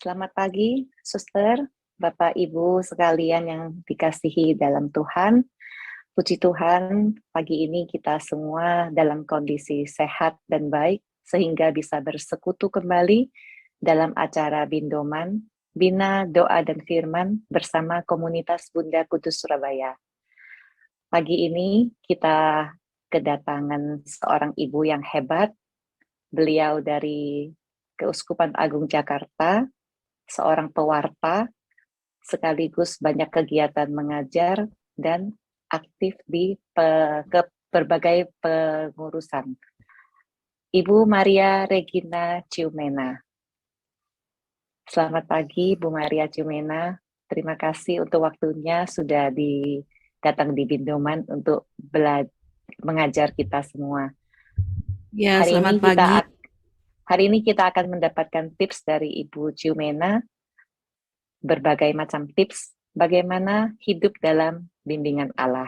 Selamat pagi, Suster, Bapak Ibu sekalian yang dikasihi dalam Tuhan. Puji Tuhan, pagi ini kita semua dalam kondisi sehat dan baik, sehingga bisa bersekutu kembali dalam acara Bindoman, Bina Doa dan Firman bersama komunitas Bunda Kudus Surabaya. Pagi ini kita kedatangan seorang ibu yang hebat, beliau dari Keuskupan Agung Jakarta, seorang pewarta, sekaligus banyak kegiatan mengajar dan aktif di berbagai pengurusan. Ibu Maria Regina Ciumena. Selamat pagi, Bu Maria Ciumena. Terima kasih untuk waktunya sudah datang di Bindoman untuk mengajar kita semua. Ya, selamat pagi. Hari ini kita akan mendapatkan tips dari Ibu Ciumena, berbagai macam tips bagaimana hidup dalam bimbingan Allah.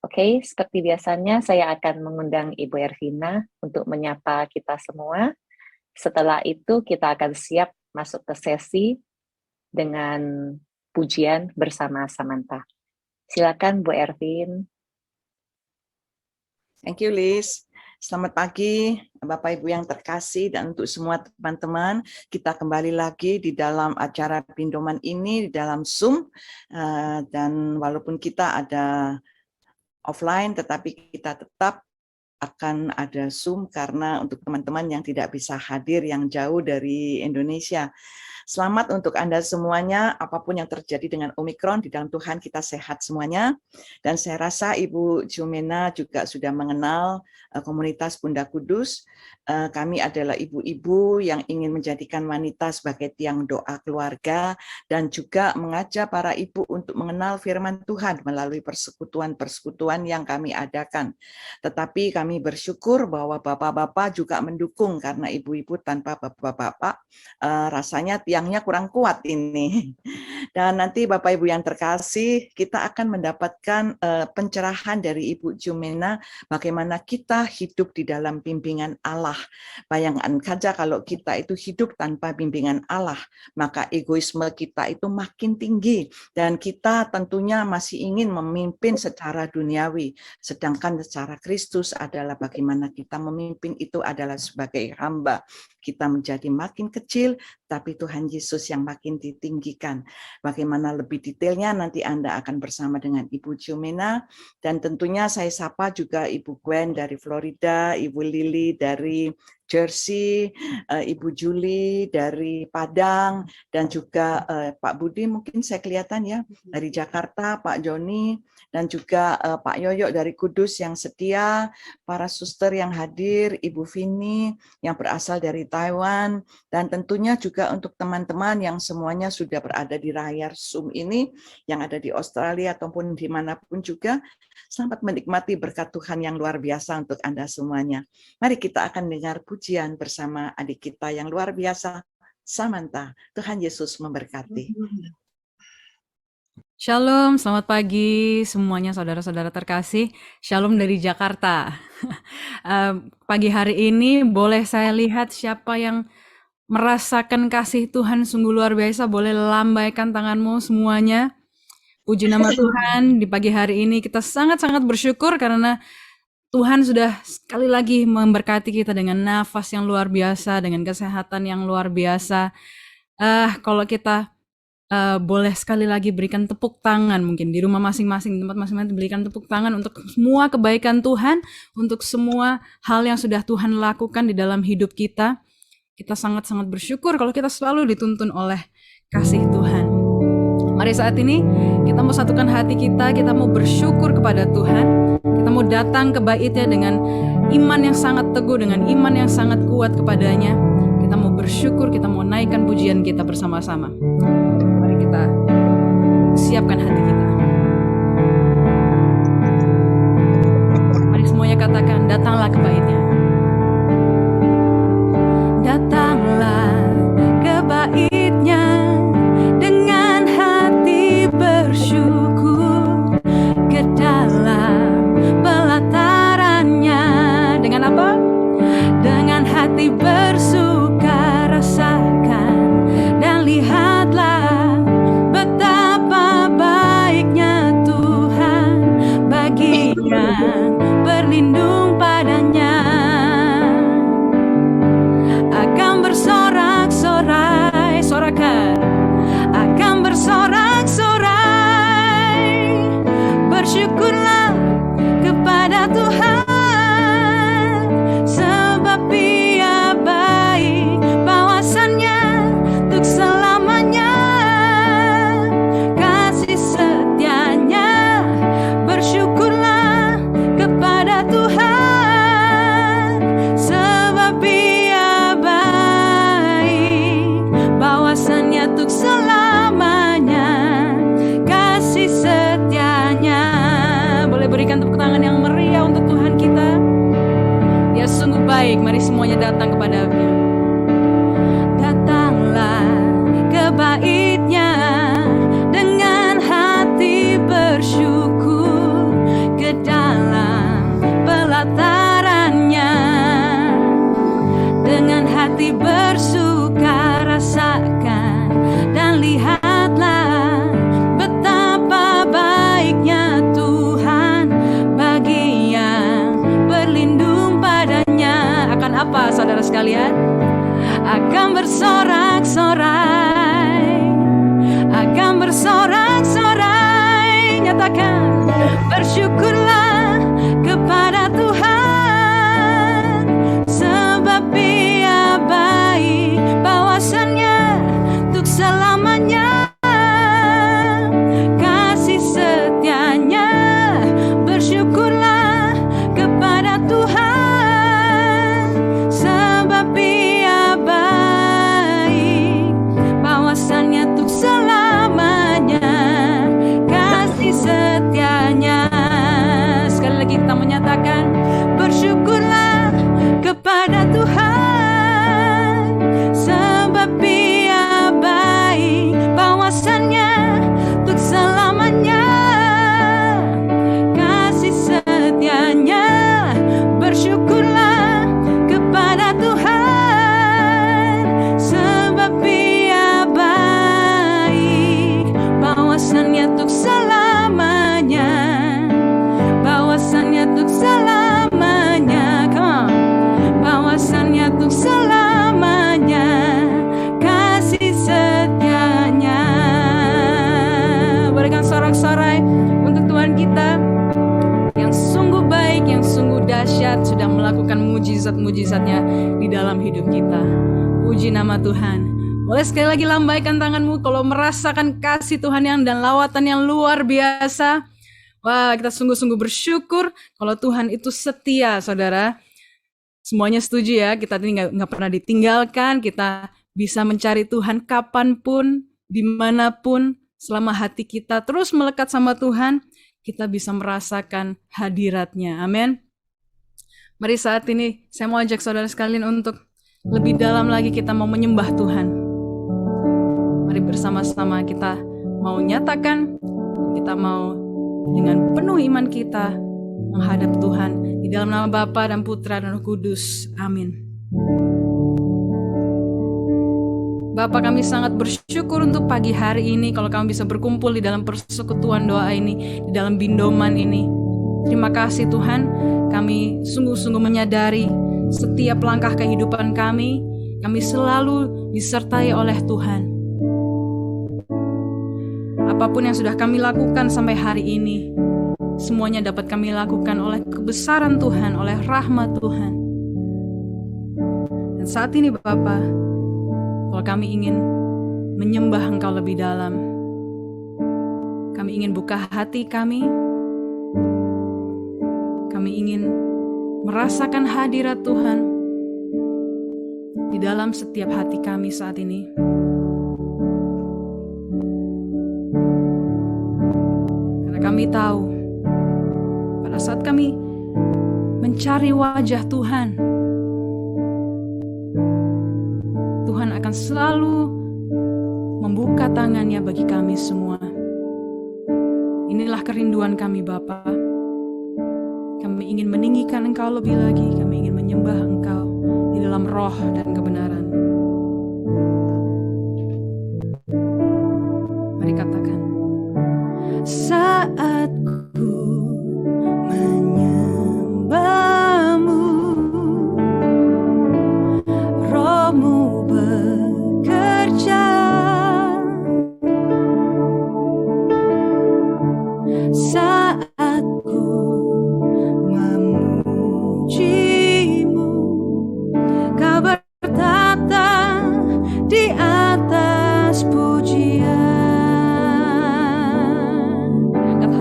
Oke, seperti biasanya saya akan mengundang Ibu Ervina untuk menyapa kita semua. Setelah itu kita akan siap masuk ke sesi dengan pujian bersama Samantha. Silakan Bu Ervin. Thank you, Liz. Selamat pagi, Bapak Ibu yang terkasih, dan untuk semua teman-teman, kita kembali lagi di dalam acara Bindoman ini, di dalam Zoom, dan walaupun kita ada offline, tetapi kita tetap akan ada Zoom karena untuk teman-teman yang tidak bisa hadir yang jauh dari Indonesia. Selamat untuk Anda semuanya, apapun yang terjadi dengan Omikron, di dalam Tuhan kita sehat semuanya. Dan saya rasa Ibu Ciumena juga sudah mengenal komunitas Bunda Kudus. Kami adalah ibu-ibu yang ingin menjadikan wanita sebagai tiang doa keluarga, dan juga mengajak para ibu untuk mengenal firman Tuhan melalui persekutuan-persekutuan yang kami adakan. Tetapi kami bersyukur bahwa bapak-bapak juga mendukung, karena ibu-ibu tanpa bapak-bapak rasanya tiangnya kurang kuat ini. Dan nanti Bapak Ibu yang terkasih, kita akan mendapatkan pencerahan dari Ibu Ciumena bagaimana kita hidup di dalam bimbingan Allah. Bayangkan saja kalau kita itu hidup tanpa bimbingan Allah, maka egoisme kita itu makin tinggi, dan kita tentunya masih ingin memimpin secara duniawi, sedangkan secara Kristus adalah bagaimana kita memimpin itu adalah sebagai hamba. Kita menjadi makin kecil, tapi Tuhan Yesus yang makin ditinggikan. Bagaimana lebih detailnya nanti Anda akan bersama dengan Ibu Ciumena, dan tentunya saya sapa juga Ibu Gwen dari Florida, Ibu Lili dari Jersey, Ibu Julie dari Padang, dan juga Pak Budi mungkin saya kelihatan ya dari Jakarta, Pak Joni, dan juga Pak Yoyo dari Kudus yang setia, para suster yang hadir, Ibu Vini yang berasal dari Taiwan, dan tentunya juga untuk teman-teman yang semuanya sudah berada di layar Zoom ini, yang ada di Australia ataupun dimanapun juga. Selamat menikmati berkat Tuhan yang luar biasa untuk Anda semuanya. Mari kita akan dengar pujian bersama adik kita yang luar biasa, Samantha. Tuhan Yesus memberkati. Shalom, selamat pagi semuanya saudara-saudara terkasih. Shalom dari Jakarta. Pagi hari ini boleh saya lihat siapa yang merasakan kasih Tuhan sungguh luar biasa, boleh lambaikan tanganmu semuanya. Puji nama Tuhan, di pagi hari ini kita sangat-sangat bersyukur karena Tuhan sudah sekali lagi memberkati kita dengan nafas yang luar biasa, dengan kesehatan yang luar biasa. Kalau kita boleh sekali lagi berikan tepuk tangan, mungkin di rumah masing-masing, tempat masing-masing, berikan tepuk tangan untuk semua kebaikan Tuhan, untuk semua hal yang sudah Tuhan lakukan di dalam hidup kita. Kita sangat-sangat bersyukur kalau kita selalu dituntun oleh kasih Tuhan. Mari saat ini kita mau satukan hati kita mau bersyukur kepada Tuhan. Kita mau datang ke bait-Nya dengan iman yang sangat teguh, dengan iman yang sangat kuat kepadanya. Kita mau bersyukur, kita mau naikkan pujian kita bersama-sama. Mari kita siapkan hati kita. Mari semuanya katakan, datanglah ke bait-Nya. Datanglah ke bait-Nya dengan hati bersyukur, ke dalam pelatarannya. Dengan apa? Dengan hati bersuka, rasakan baik. Mari semuanya datang kepada-Nya. Datanglah ke bait-Nya dengan hati bersyukur, ke dalam pelataran-Nya dengan hati bersuka rasakan dan lihatlah betapa baiknya Tuhan bagi yang berlindung padanya. Akan apa, saudara sekalian? Akan bersorak-sorai, akan bersorak-sorai. Nyatakan, bersyukurlah kepada Tuhan, sebab Dia baik, bawasannya untuk selamanya, kasih setianya. Bersyukurlah kepada Tuhan, sebab Dia baik, bawasannya untuk selamanya, kasih setianya. Sekali lagi kita menyatakan, bersyukurlah kepada Tuhan, sebab Dia baik, bawasannya untuk selamanya, kasih setianya. Bersyukurlah kepada Tuhan, sebab Dia baik, bawasannya untuk selamanya, bawasannya untuk selamanya. Come on. Bawasannya untuk selamanya, kasih setianya. Berikan sorak-sorai untuk Tuhan kita yang sungguh baik, yang sungguh dahsyat, sudah melakukan mujizat-mujizatnya di dalam hidup kita. Puji nama Tuhan. Boleh sekali lagi lambaikan tanganmu kalau merasakan kasih Tuhan dan lawatan yang luar biasa. Wah, kita sungguh-sungguh bersyukur kalau Tuhan itu setia, saudara. Semuanya setuju ya, kita ini nggak pernah ditinggalkan, kita bisa mencari Tuhan kapanpun, dimanapun, selama hati kita terus melekat sama Tuhan, kita bisa merasakan hadirat-Nya. Amin. Mari saat ini saya mau ajak saudara sekalian untuk lebih dalam lagi kita mau menyembah Tuhan. Mari bersama-sama kita mau nyatakan, kita mau dengan penuh iman kita menghadap Tuhan di dalam nama Bapa dan Putra dan Roh Kudus. Amin. Bapa, kami sangat bersyukur untuk pagi hari ini kalau kami bisa berkumpul di dalam persekutuan doa ini, di dalam bindoman ini. Terima kasih Tuhan, kami sungguh-sungguh menyadari setiap langkah kehidupan kami selalu disertai oleh Tuhan. Apapun yang sudah kami lakukan sampai hari ini, semuanya dapat kami lakukan oleh kebesaran Tuhan, oleh rahmat Tuhan. Dan saat ini Bapa, kalau kami ingin menyembah Engkau lebih dalam, kami ingin buka hati kami ingin merasakan hadirat Tuhan di dalam setiap hati kami saat ini. Karena kami tahu, pada saat kami mencari wajah Tuhan, Tuhan akan selalu membuka tangannya bagi kami semua. Inilah kerinduan kami Bapa. Kami ingin meninggikan Engkau lebih lagi. Kami ingin menyembah Engkau di dalam roh dan kebenaran. Mari katakan, saat ku menyembah-Mu, Roh-Mu bekerja. Saat ku memuji-Mu, Kau bertata di atas pujian. Angkat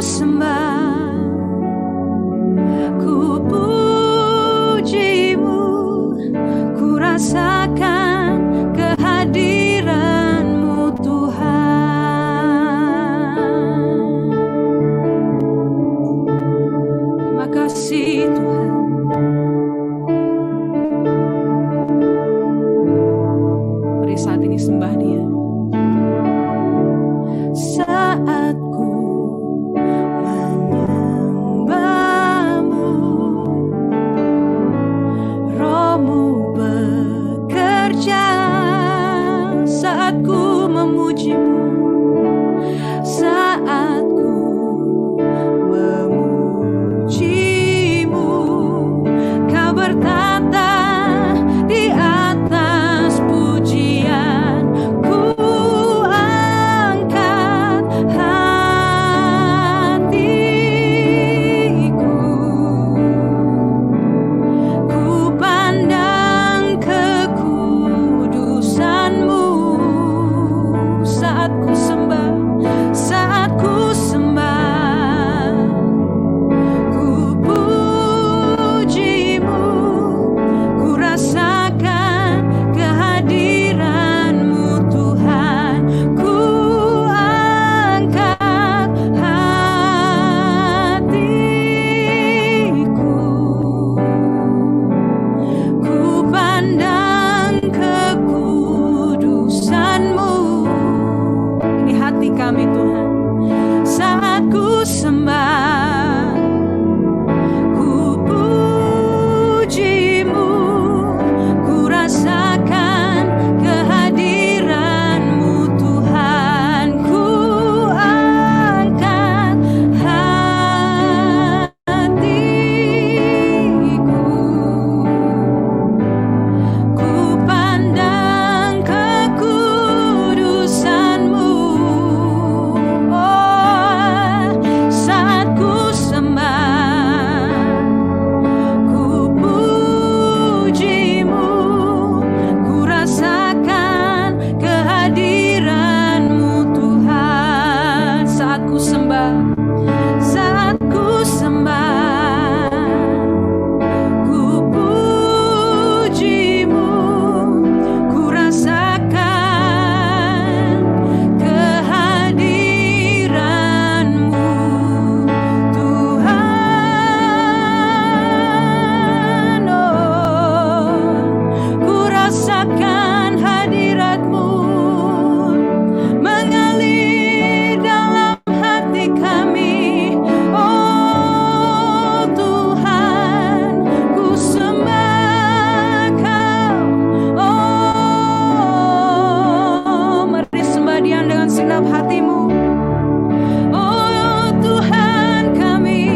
sembah, ku pujimu, ku rasakan kehadiran-Mu Tuhan. Terima kasih Tuhan. Mari saat ini sembah Dia. Saat ku menyembah-Mu, Roh-Mu bekerja. Saat ku memuji-Mu, saat ku memuji-Mu, Kau bertata di atas pujian. Ku angkat hatiku, ku pandang kekudusan-Mu. Saat ku sembah, saat ku sembah, ku puji-Mu, ku rasakan kehadiran-Mu Tuhan. Ku angkat hatiku, ku pandang kekudusan-Mu. Ini hati kami Tuhan. Saat ku sembah, ku puji-Mu, ku rasakan kehadiran-Mu Tuhan. Ku angkat hatiku, ku pandang kekudusan-Mu. Oh, saat ku sembah, ku puji-Mu, ku rasakan kehadiran-Mu Tuhan. Saat ku sembah, saat ku sembah, ku puji-Mu, ku rasakan kehadiran-Mu Tuhan. Oh, ku rasakan hadirat-Mu mengalir dalam hati kami. Oh Tuhan, ku sembah Kau. Oh, mari sembah Dia dengan segenap hatimu. Oh Tuhan kami,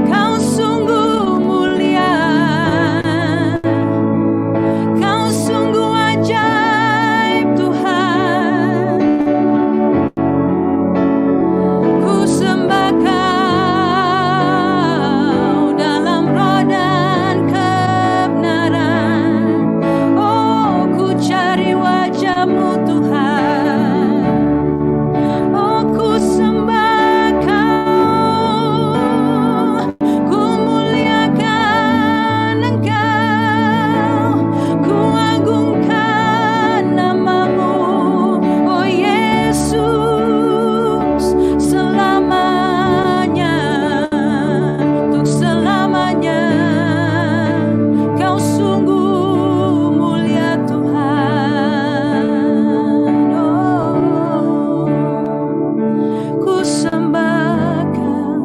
Kau sungguh mulia, Kau sungguh ajaib Tuhan. Ku sembah Kau dalam roh dan kebenaran. Oh, ku cari wajah-Mu Tuhan. Oh, ku sembah Kau, ku muliakan Engkau, ku agungkan nama-Mu. Oh Yesus, selamanya, untuk selamanya, Kau sungguh mulia Tuhan. Oh, ku sembah Kau,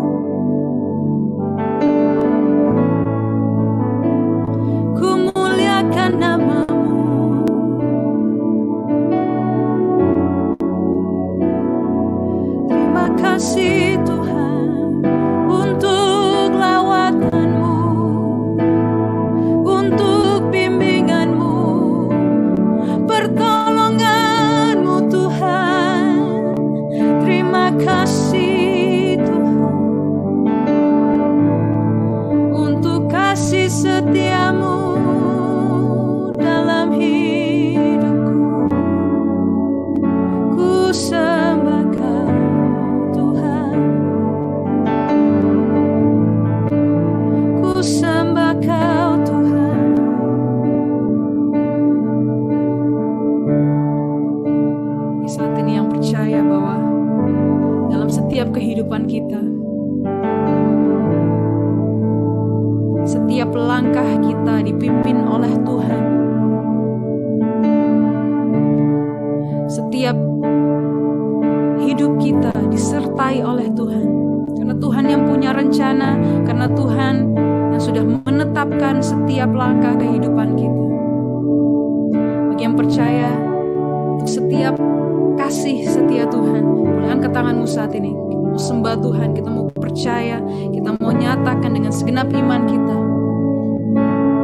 ku muliakan nama-Mu. Terima kasih Tuhan untuk lawatan-Mu, untuk bimbingan-Mu, pertolongan-Mu Tuhan. Terima kasih Tuhan untuk kasih setia-Mu dalam hidupku. Ku sembah Kau Tuhan. setiap kehidupan kita. Setiap langkah kita dipimpin oleh Tuhan. Setiap hidup kita disertai oleh Tuhan. Karena Tuhan yang punya rencana, karena Tuhan yang sudah menetapkan setiap langkah kehidupan kita. Bagi yang percaya, untuk setiap kasih setia Tuhan, boleh angkat tanganmu saat ini. Kita mau sembah Tuhan, kita mau percaya, kita mau nyatakan dengan segenap iman kita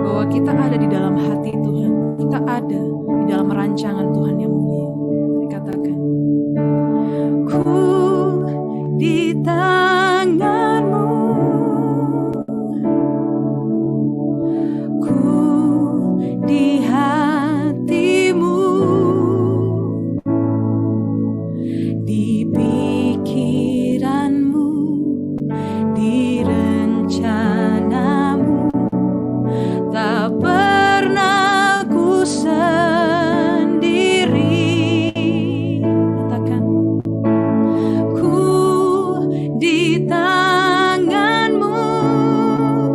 bahwa kita ada di dalam hati Tuhan, kita ada di dalam rancangan Tuhan yang mulia. Mari katakan, ku di tangan-Mu, ku di hati-Mu, di pikiran-Mu, di rencana-Mu, tak pernah ku sendiri. Katakan, ku di tangan-Mu.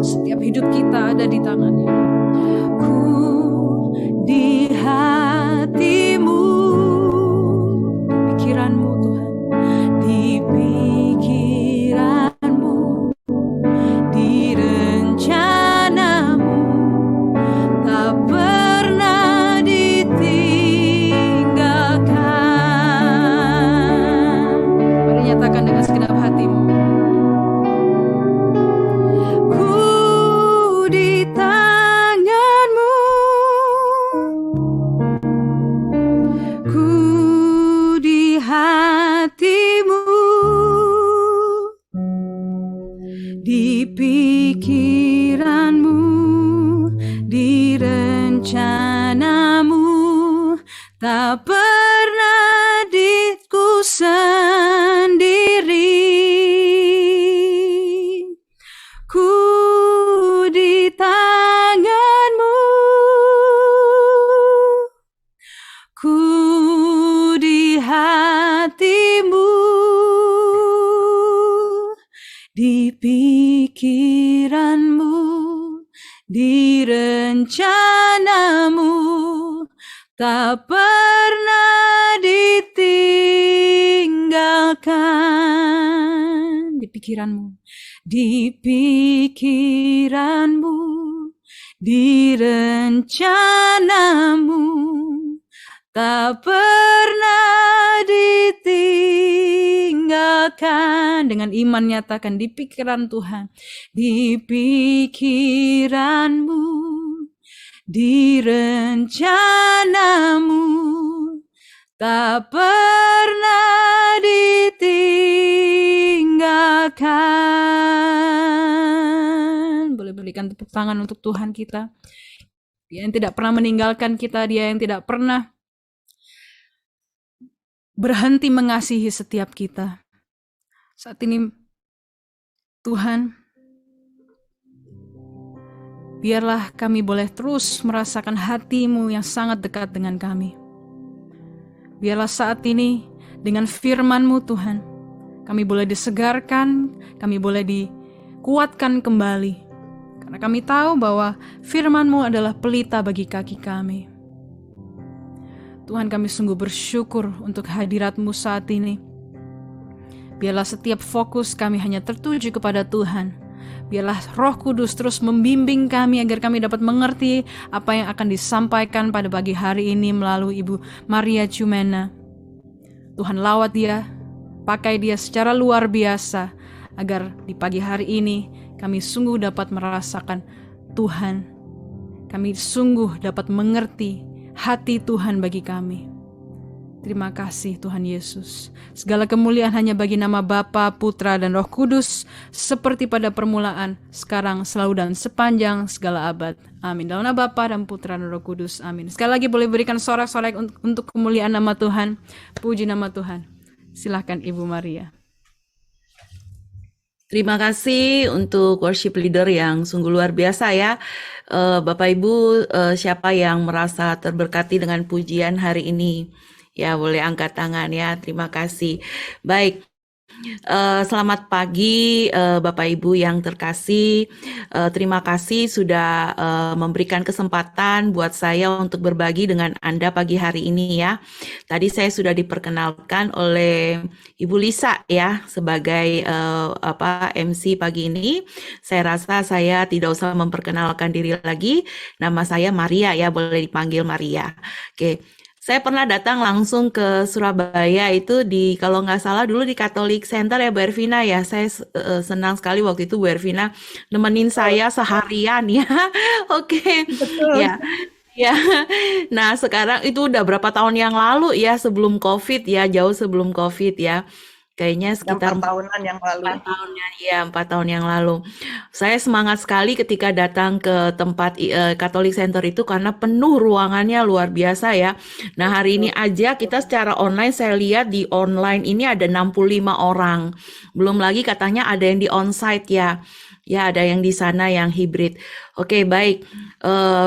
Setiap hidup kita ada di tangan-Nya. Ku di hati-Mu, di pikiran-Mu Tuhan, di pikiran-Mu, di rencana-Mu, tak pernah ditinggalkan. Mari nyatakan dengan segenap hatimu. Ku di tangan-Mu, ku di hati-Mu, di pikiran-Mu, di rencana-Mu, tak pernah ku sendiri. Ku di tangan-Mu, ku di hati-Mu, di pikiran-Mu, di rencana-Mu, tak pernah ditinggalkan. Di pikiran-Mu, di pikiran-Mu, di rencana-Mu, tak pernah ditinggalkan. Dengan iman nyatakan, di pikiran Tuhan, di pikiran-Mu, di rencana-Mu, tak pernah ditinggalkan. Boleh berikan tepuk tangan untuk Tuhan kita. Dia yang tidak pernah meninggalkan kita, Dia yang tidak pernah berhenti mengasihi setiap kita. Saat ini Tuhan, biarlah kami boleh terus merasakan hati-Mu yang sangat dekat dengan kami. Biarlah saat ini dengan firman-Mu Tuhan, kami boleh disegarkan, kami boleh dikuatkan kembali. Karena kami tahu bahwa firman-Mu adalah pelita bagi kaki kami. Tuhan, kami sungguh bersyukur untuk hadirat-Mu saat ini. Biarlah setiap fokus kami hanya tertuju kepada Tuhan. Biarlah Roh Kudus terus membimbing kami agar kami dapat mengerti apa yang akan disampaikan pada pagi hari ini melalui Ibu Maria Jumena. Tuhan, lawat dia, pakai dia secara luar biasa agar di pagi hari ini kami sungguh dapat merasakan Tuhan. Kami sungguh dapat mengerti hati Tuhan bagi kami. Terima kasih Tuhan Yesus. Segala kemuliaan hanya bagi nama Bapa, Putra, dan Roh Kudus, seperti pada permulaan, sekarang, selalu, dan sepanjang segala abad. Amin. Dalam nama Bapa dan Putra dan Roh Kudus. Amin. Sekali lagi boleh berikan sorak-sorai untuk kemuliaan nama Tuhan. Puji nama Tuhan. Silakan Ibu Maria. Terima kasih untuk worship leader yang sungguh luar biasa ya. Bapak Ibu, siapa yang merasa terberkati dengan pujian hari ini? Ya, boleh angkat tangan ya. Terima kasih. Baik, Selamat pagi, Bapak Ibu yang terkasih. Terima kasih sudah memberikan kesempatan buat saya untuk berbagi dengan Anda pagi hari ini ya. Tadi saya sudah diperkenalkan oleh Ibu Lisa ya sebagai MC pagi ini. Saya rasa saya tidak usah memperkenalkan diri lagi. Nama saya Maria ya, boleh dipanggil Maria. Oke. Saya pernah datang langsung ke Surabaya itu kalau nggak salah dulu di Catholic Center ya Bu Ervina ya. Saya senang sekali waktu itu Bu Ervina nemenin saya seharian ya. Oke. Betul. Ya. Ya. Nah, sekarang itu udah berapa tahun yang lalu ya sebelum COVID ya, jauh sebelum COVID ya. Kayaknya sekitar 4 tahunan yang lalu. 4 tahun yang lalu. Saya semangat sekali ketika datang ke tempat Catholic Center itu karena penuh ruangannya luar biasa ya. Nah, hari ini aja kita secara online saya lihat di online ini ada 65 orang. Belum lagi katanya ada yang di onsite ya. Ya, ada yang di sana yang hibrid. Oke, baik.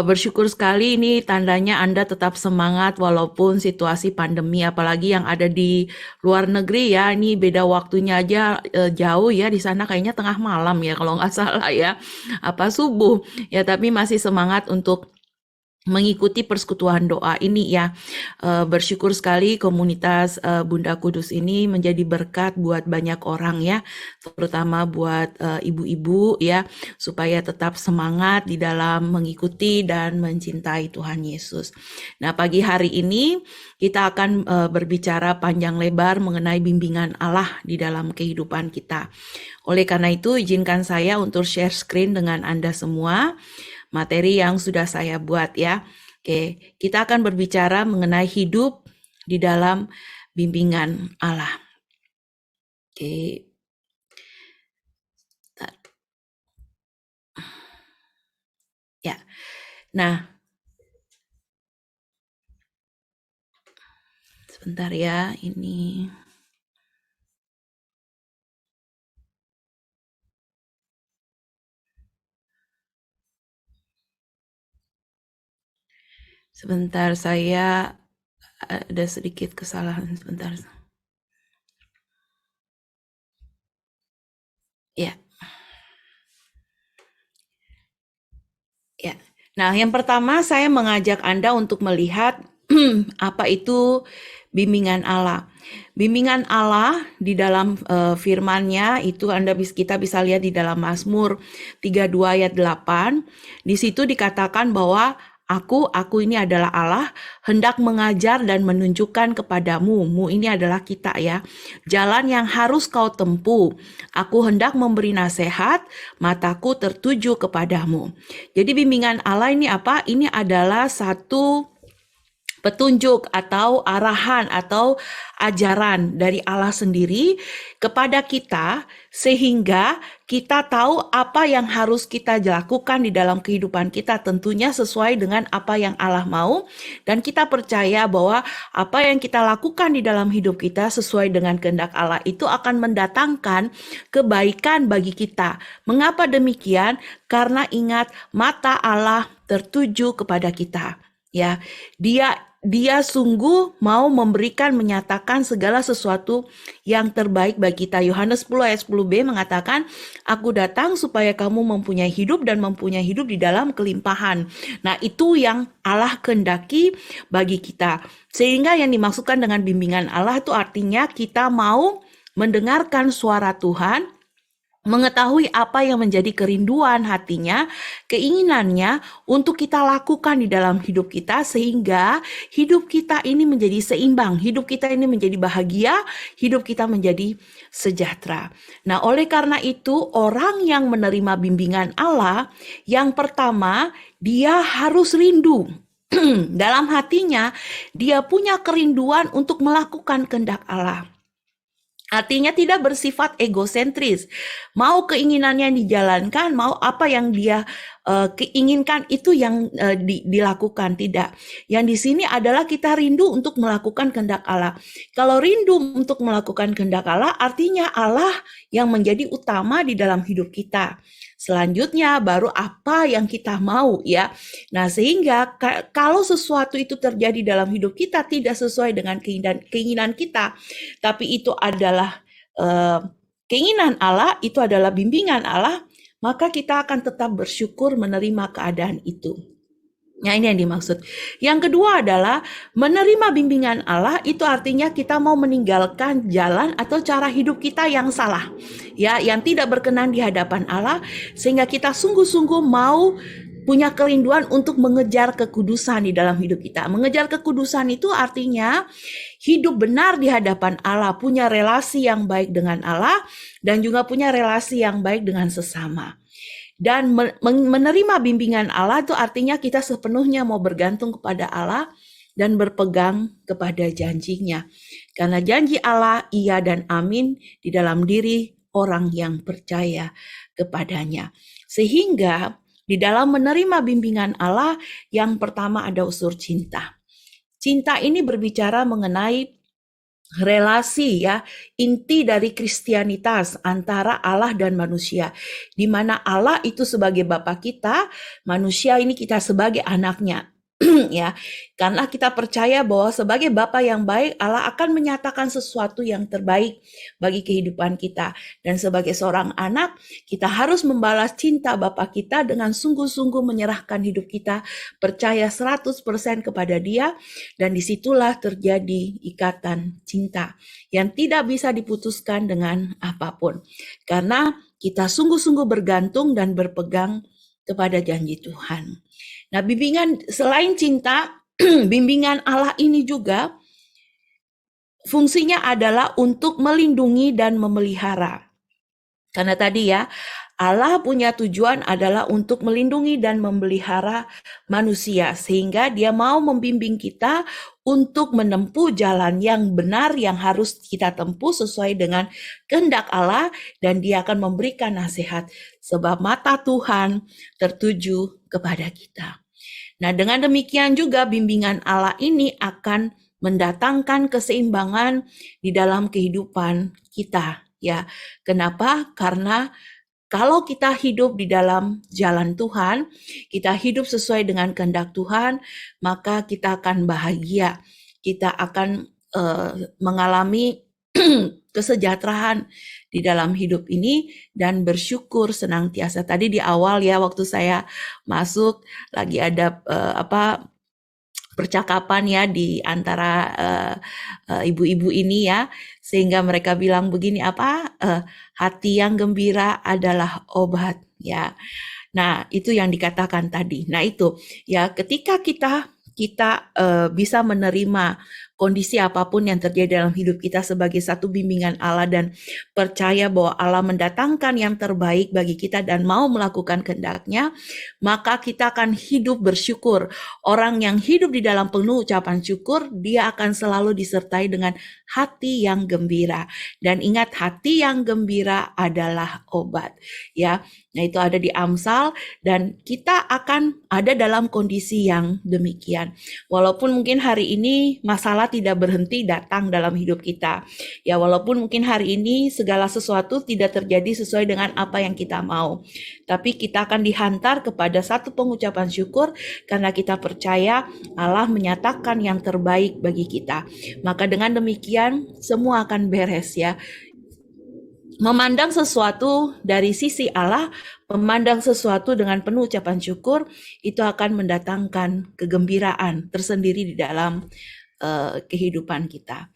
Bersyukur sekali ini tandanya Anda tetap semangat walaupun situasi pandemi, apalagi yang ada di luar negeri ya. Ini beda waktunya aja jauh ya. Di sana kayaknya tengah malam ya kalau nggak salah ya. Apa subuh. Ya, tapi masih semangat untuk mengikuti persekutuan doa ini ya. Bersyukur sekali komunitas Bunda Kudus ini menjadi berkat buat banyak orang ya, terutama buat ibu-ibu ya, supaya tetap semangat di dalam mengikuti dan mencintai Tuhan Yesus. Nah, pagi hari ini kita akan berbicara panjang lebar mengenai bimbingan Allah di dalam kehidupan kita. Oleh karena itu, izinkan saya untuk share screen dengan Anda semua materi yang sudah saya buat ya. Oke, kita akan berbicara mengenai hidup di dalam bimbingan Allah. Oke. Ya. Nah, sebentar ya, ini sebentar, saya ada sedikit kesalahan sebentar. Ya. Ya. Nah, yang pertama saya mengajak Anda untuk melihat apa itu bimbingan Allah. Bimbingan Allah di dalam firman-Nya itu kita bisa lihat di dalam Mazmur 32 ayat 8. Di situ dikatakan bahwa Aku ini adalah Allah, hendak mengajar dan menunjukkan kepadamu. Mu ini adalah kita ya. Jalan yang harus kau tempuh. Aku hendak memberi nasihat, mataku tertuju kepadamu. Jadi bimbingan Allah ini apa? Ini adalah satu petunjuk atau arahan atau ajaran dari Allah sendiri kepada kita sehingga kita tahu apa yang harus kita lakukan di dalam kehidupan kita, tentunya sesuai dengan apa yang Allah mau, dan kita percaya bahwa apa yang kita lakukan di dalam hidup kita sesuai dengan kehendak Allah itu akan mendatangkan kebaikan bagi kita. Mengapa demikian? Karena ingat, mata Allah tertuju kepada kita. Ya, dia sungguh mau menyatakan segala sesuatu yang terbaik bagi kita. Yohanes 10 ayat 10b mengatakan, Aku datang supaya kamu mempunyai hidup dan mempunyai hidup di dalam kelimpahan. Nah, itu yang Allah kehendaki bagi kita. Sehingga yang dimaksudkan dengan bimbingan Allah itu artinya kita mau mendengarkan suara Tuhan, mengetahui apa yang menjadi kerinduan hatinya, keinginannya untuk kita lakukan di dalam hidup kita sehingga hidup kita ini menjadi seimbang, hidup kita ini menjadi bahagia, hidup kita menjadi sejahtera. Nah, oleh karena itu orang yang menerima bimbingan Allah, yang pertama dia harus rindu. Dalam hatinya dia punya kerinduan untuk melakukan kehendak Allah. Artinya tidak bersifat egosentris. Mau keinginannya dijalankan, mau apa yang dia keinginkan itu yang dilakukan. Tidak. Yang di sini adalah kita rindu untuk melakukan kehendak Allah. Kalau rindu untuk melakukan kehendak Allah, artinya Allah yang menjadi utama di dalam hidup kita. Selanjutnya baru apa yang kita mau ya. Nah, sehingga kalau sesuatu itu terjadi dalam hidup kita tidak sesuai dengan keinginan kita, tapi itu adalah keinginan Allah, itu adalah bimbingan Allah, maka kita akan tetap bersyukur menerima keadaan itu. Nah, ini yang dimaksud. Yang kedua adalah menerima bimbingan Allah, itu artinya kita mau meninggalkan jalan atau cara hidup kita yang salah, ya, yang tidak berkenan di hadapan Allah, sehingga kita sungguh-sungguh mau punya kerinduan untuk mengejar kekudusan di dalam hidup kita. Mengejar kekudusan itu artinya hidup benar di hadapan Allah, punya relasi yang baik dengan Allah, dan juga punya relasi yang baik dengan sesama. Dan menerima bimbingan Allah itu artinya kita sepenuhnya mau bergantung kepada Allah dan berpegang kepada janjinya. Karena janji Allah iya dan amin di dalam diri orang yang percaya kepadanya. Sehingga di dalam menerima bimbingan Allah, yang pertama ada unsur cinta. Cinta ini berbicara mengenai relasi, ya, inti dari Kristianitas antara Allah dan manusia, di mana Allah itu sebagai Bapa kita, manusia ini kita sebagai anaknya. Ya, karena kita percaya bahwa sebagai Bapa yang baik, Allah akan menyatakan sesuatu yang terbaik bagi kehidupan kita. Dan sebagai seorang anak, kita harus membalas cinta Bapa kita dengan sungguh-sungguh menyerahkan hidup kita, percaya 100% kepada Dia, dan disitulah terjadi ikatan cinta yang tidak bisa diputuskan dengan apapun. Karena kita sungguh-sungguh bergantung dan berpegang kepada janji Tuhan. Nah, bimbingan selain cinta, bimbingan Allah ini juga fungsinya adalah untuk melindungi dan memelihara. Karena tadi, ya, Allah punya tujuan adalah untuk melindungi dan memelihara manusia, sehingga Dia mau membimbing kita untuk menempuh jalan yang benar yang harus kita tempuh sesuai dengan kehendak Allah, dan Dia akan memberikan nasihat sebab mata Tuhan tertuju kepada kita. Nah, dengan demikian juga bimbingan Allah ini akan mendatangkan keseimbangan di dalam kehidupan kita, ya. Kenapa? Karena kalau kita hidup di dalam jalan Tuhan, kita hidup sesuai dengan kehendak Tuhan, maka kita akan bahagia. Kita akan mengalami kesejahteraan di dalam hidup ini dan bersyukur senantiasa. Tadi di awal, ya, waktu saya masuk lagi ada percakapan, ya, di antara ibu-ibu ini, ya, sehingga mereka bilang begini, hati yang gembira adalah obat, ya. Nah, itu yang dikatakan tadi. Nah, itu, ya, ketika kita bisa menerima kondisi apapun yang terjadi dalam hidup kita sebagai satu bimbingan Allah dan percaya bahwa Allah mendatangkan yang terbaik bagi kita dan mau melakukan kehendak-Nya, maka kita akan hidup bersyukur. Orang yang hidup di dalam penuh ucapan syukur, dia akan selalu disertai dengan hati yang gembira. Dan ingat, hati yang gembira adalah obat, ya. Nah, itu ada di Amsal, dan kita akan ada dalam kondisi yang demikian. Walaupun mungkin hari ini masalah tidak berhenti datang dalam hidup kita. Ya, walaupun mungkin hari ini segala sesuatu tidak terjadi sesuai dengan apa yang kita mau. Tapi kita akan dihantar kepada satu pengucapan syukur karena kita percaya Allah menyatakan yang terbaik bagi kita. Maka dengan demikian semua akan beres, ya. Memandang sesuatu dari sisi Allah, memandang sesuatu dengan penuh ucapan syukur, itu akan mendatangkan kegembiraan tersendiri di dalam kehidupan kita.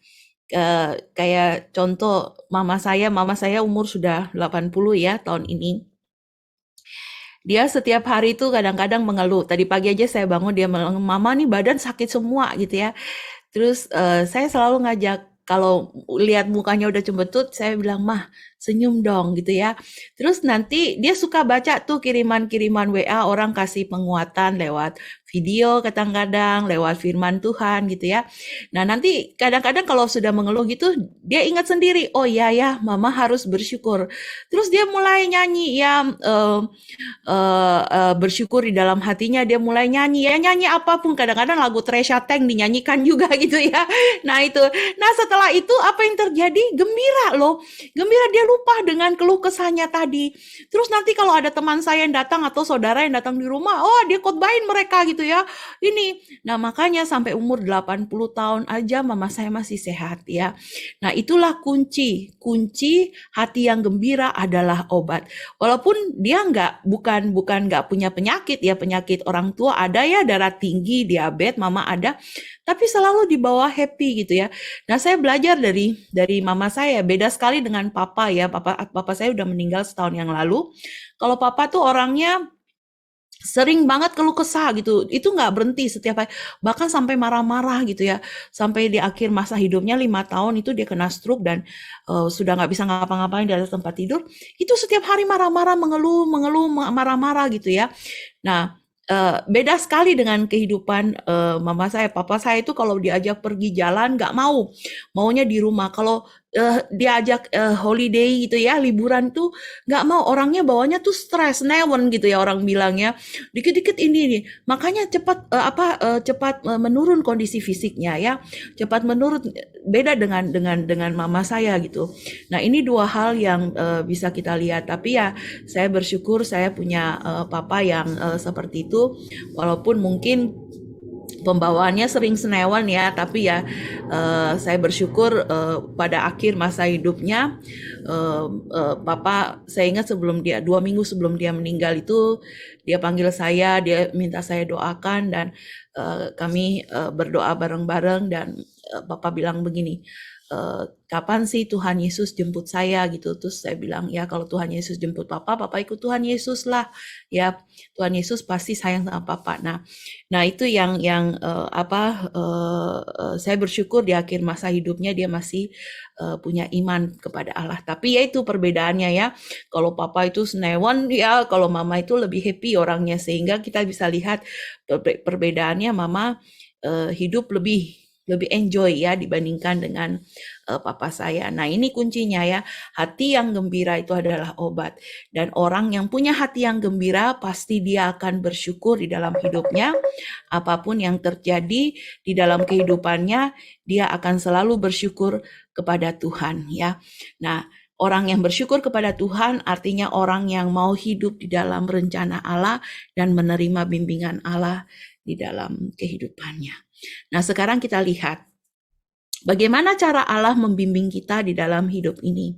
Kayak contoh mama saya umur sudah 80, ya, tahun ini. Dia setiap hari itu kadang-kadang mengeluh. Tadi pagi aja saya bangun, dia bilang, "Mama nih badan sakit semua," gitu, ya. Terus saya selalu ngajak, kalau lihat mukanya udah cembetut, saya bilang, "Mah, senyum dong," gitu, ya. Terus nanti dia suka baca tuh kiriman-kiriman WA, orang kasih penguatan lewat video kadang-kadang, lewat firman Tuhan, gitu, ya. Nah, nanti kadang-kadang kalau sudah mengeluh gitu, dia ingat sendiri, "Oh iya ya, Mama harus bersyukur." Terus dia mulai nyanyi, ya, bersyukur di dalam hatinya, dia mulai nyanyi, ya, nyanyi apapun, kadang-kadang lagu Tresha Teng dinyanyikan juga, gitu, ya. Nah, itu. Nah, setelah itu apa yang terjadi? Gembira loh. Gembira, dia lupa dengan keluh kesahnya tadi. Terus nanti kalau ada teman saya yang datang atau saudara yang datang di rumah, oh dia khotbahin mereka gitu ya. Ini. Nah, makanya sampai umur 80 tahun aja mama saya masih sehat ya. Nah, itulah kunci. Kunci hati yang gembira adalah obat. Walaupun dia bukan nggak punya penyakit ya, penyakit orang tua ada ya, darah tinggi, diabetes, mama ada, tapi selalu dibawa happy gitu ya. Nah, saya belajar dari mama saya, beda sekali dengan papa ya. Papa saya udah meninggal setahun yang lalu. Kalau papa tuh orangnya sering banget keluh kesah gitu, itu nggak berhenti setiap hari, bahkan sampai marah-marah gitu ya, sampai di akhir masa hidupnya 5 tahun itu dia kena stroke dan sudah nggak bisa ngapa-ngapain di atas tempat tidur, itu setiap hari marah-marah, mengeluh, marah-marah gitu ya. Nah, beda sekali dengan kehidupan mama saya. Papa saya itu kalau diajak pergi jalan nggak mau, maunya di rumah. Kalau diajak holiday gitu ya, liburan tuh nggak mau, orangnya bawanya tuh stres, newen gitu ya orang bilangnya. Dikit-dikit ini nih, makanya cepat menurun kondisi fisiknya ya, cepat menurun, beda dengan mama saya gitu. Nah, ini dua hal yang bisa kita lihat. Tapi ya saya bersyukur saya punya papa yang seperti itu, walaupun mungkin pembawaannya sering senewan ya, tapi ya saya bersyukur pada akhir masa hidupnya papa, saya ingat sebelum dia 2 minggu sebelum dia meninggal itu dia panggil saya, dia minta saya doakan dan kami berdoa bareng-bareng dan papa bilang begini, kapan sih Tuhan Yesus jemput saya gitu. Terus saya bilang, ya kalau Tuhan Yesus jemput papa ikut Tuhan Yesus lah ya, Tuhan Yesus pasti sayang sama papa. Nah itu yang saya bersyukur di akhir masa hidupnya dia masih punya iman kepada Allah. Tapi ya itu perbedaannya ya, kalau papa itu senewan ya, kalau mama itu lebih happy orangnya, sehingga kita bisa lihat perbedaannya. Mama hidup lebih enjoy ya dibandingkan dengan papa saya. Nah, ini kuncinya ya, hati yang gembira itu adalah obat. Dan orang yang punya hati yang gembira pasti dia akan bersyukur di dalam hidupnya. Apapun yang terjadi di dalam kehidupannya, dia akan selalu bersyukur kepada Tuhan ya. Nah, orang yang bersyukur kepada Tuhan artinya orang yang mau hidup di dalam rencana Allah dan menerima bimbingan Allah di dalam kehidupannya. Nah, sekarang kita lihat bagaimana cara Allah membimbing kita di dalam hidup ini.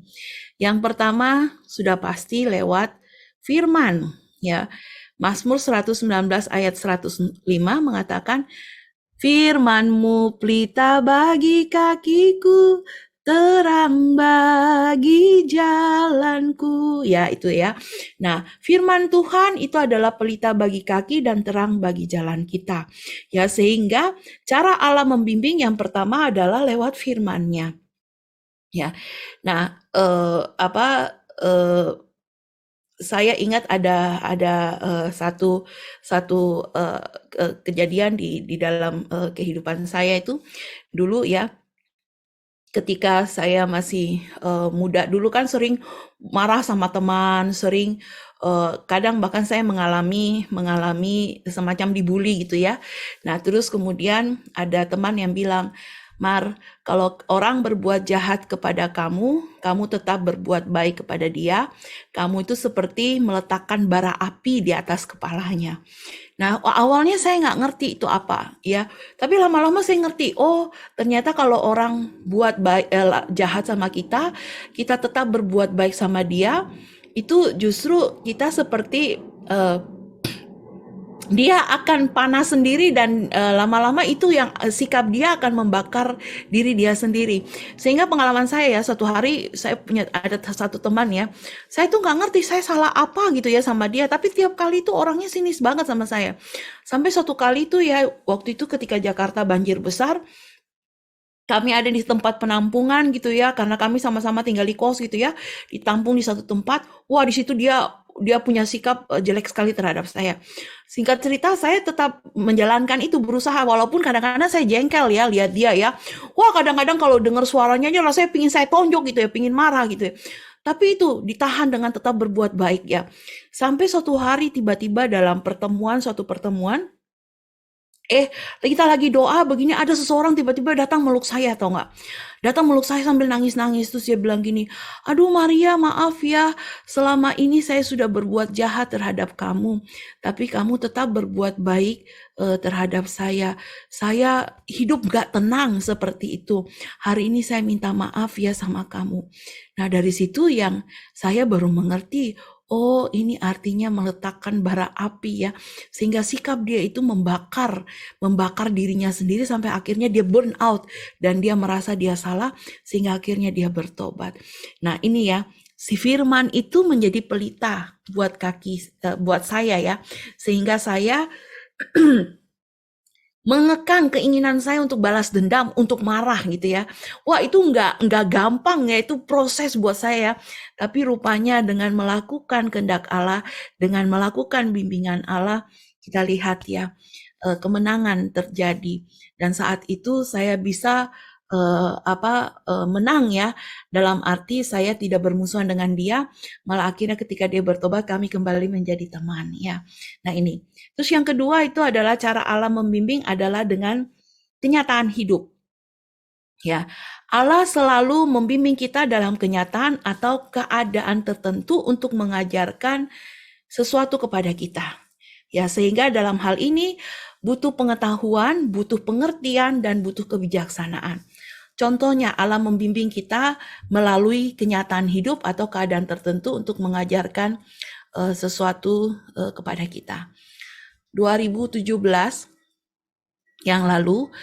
Yang pertama sudah pasti lewat firman ya. Mazmur 119 ayat 105 mengatakan, firman-Mu pelita bagi kakiku, terang bagi jalanku. Ya, itu ya. Nah, firman Tuhan itu adalah pelita bagi kaki dan terang bagi jalan kita. Ya, sehingga cara Allah membimbing yang pertama adalah lewat firman-Nya. Ya. Nah, saya ingat ada satu kejadian di dalam kehidupan saya itu dulu ya. Ketika saya masih muda, dulu kan sering marah sama teman, sering kadang bahkan saya mengalami semacam dibully gitu ya. Nah, terus kemudian ada teman yang bilang, Mar, kalau orang berbuat jahat kepada kamu tetap berbuat baik kepada dia, kamu itu seperti meletakkan bara api di atas kepalanya. Nah, awalnya saya nggak ngerti itu apa, ya. Tapi lama-lama saya ngerti, oh ternyata kalau orang buat baik, jahat sama kita tetap berbuat baik sama dia, itu justru kita seperti dia akan panas sendiri dan lama-lama itu yang sikap dia akan membakar diri dia sendiri. Sehingga pengalaman saya ya, suatu hari saya ada satu teman ya, saya tuh nggak ngerti saya salah apa gitu ya sama dia, tapi tiap kali itu orangnya sinis banget sama saya. Sampai suatu kali itu ya, waktu itu ketika Jakarta banjir besar, kami ada di tempat penampungan gitu ya, karena kami sama-sama tinggal di kos gitu ya, ditampung di satu tempat. Wah, di situ dia punya sikap jelek sekali terhadap saya. Singkat cerita, saya tetap menjalankan itu, berusaha, walaupun kadang-kadang saya jengkel ya lihat dia ya. Wah, kadang-kadang kalau dengar suaranya aja rasanya pingin saya tonjok gitu ya, pingin marah gitu ya. Tapi itu ditahan dengan tetap berbuat baik ya. Sampai suatu hari tiba-tiba dalam suatu pertemuan, Kita lagi doa begini, ada seseorang tiba-tiba datang meluk saya, tau nggak? Datang meluk saya sambil nangis-nangis, terus dia bilang gini, aduh Maria, maaf ya, selama ini saya sudah berbuat jahat terhadap kamu, tapi kamu tetap berbuat baik terhadap saya. Saya hidup gak tenang seperti itu. Hari ini saya minta maaf ya sama kamu. Nah, dari situ yang saya baru mengerti, oh, ini artinya meletakkan bara api ya, sehingga sikap dia itu membakar dirinya sendiri sampai akhirnya dia burn out dan dia merasa dia salah sehingga akhirnya dia bertobat. Nah, ini ya, si firman itu menjadi pelita buat buat saya ya, sehingga saya mengekang keinginan saya untuk balas dendam, untuk marah gitu ya. Wah, itu nggak gampang ya, itu proses buat saya. Tapi rupanya dengan melakukan kehendak Allah, dengan melakukan bimbingan Allah, kita lihat ya, kemenangan terjadi. Dan saat itu saya bisa menang ya, dalam arti saya tidak bermusuhan dengan dia, malah akhirnya ketika dia bertobat kami kembali menjadi teman ya. Nah, ini. Terus yang kedua itu adalah cara Allah membimbing adalah dengan kenyataan hidup. Ya, Allah selalu membimbing kita dalam kenyataan atau keadaan tertentu untuk mengajarkan sesuatu kepada kita. Ya, sehingga dalam hal ini butuh pengetahuan, butuh pengertian, dan butuh kebijaksanaan. Contohnya Allah membimbing kita melalui kenyataan hidup atau keadaan tertentu untuk mengajarkan sesuatu kepada kita. 2017 yang lalu,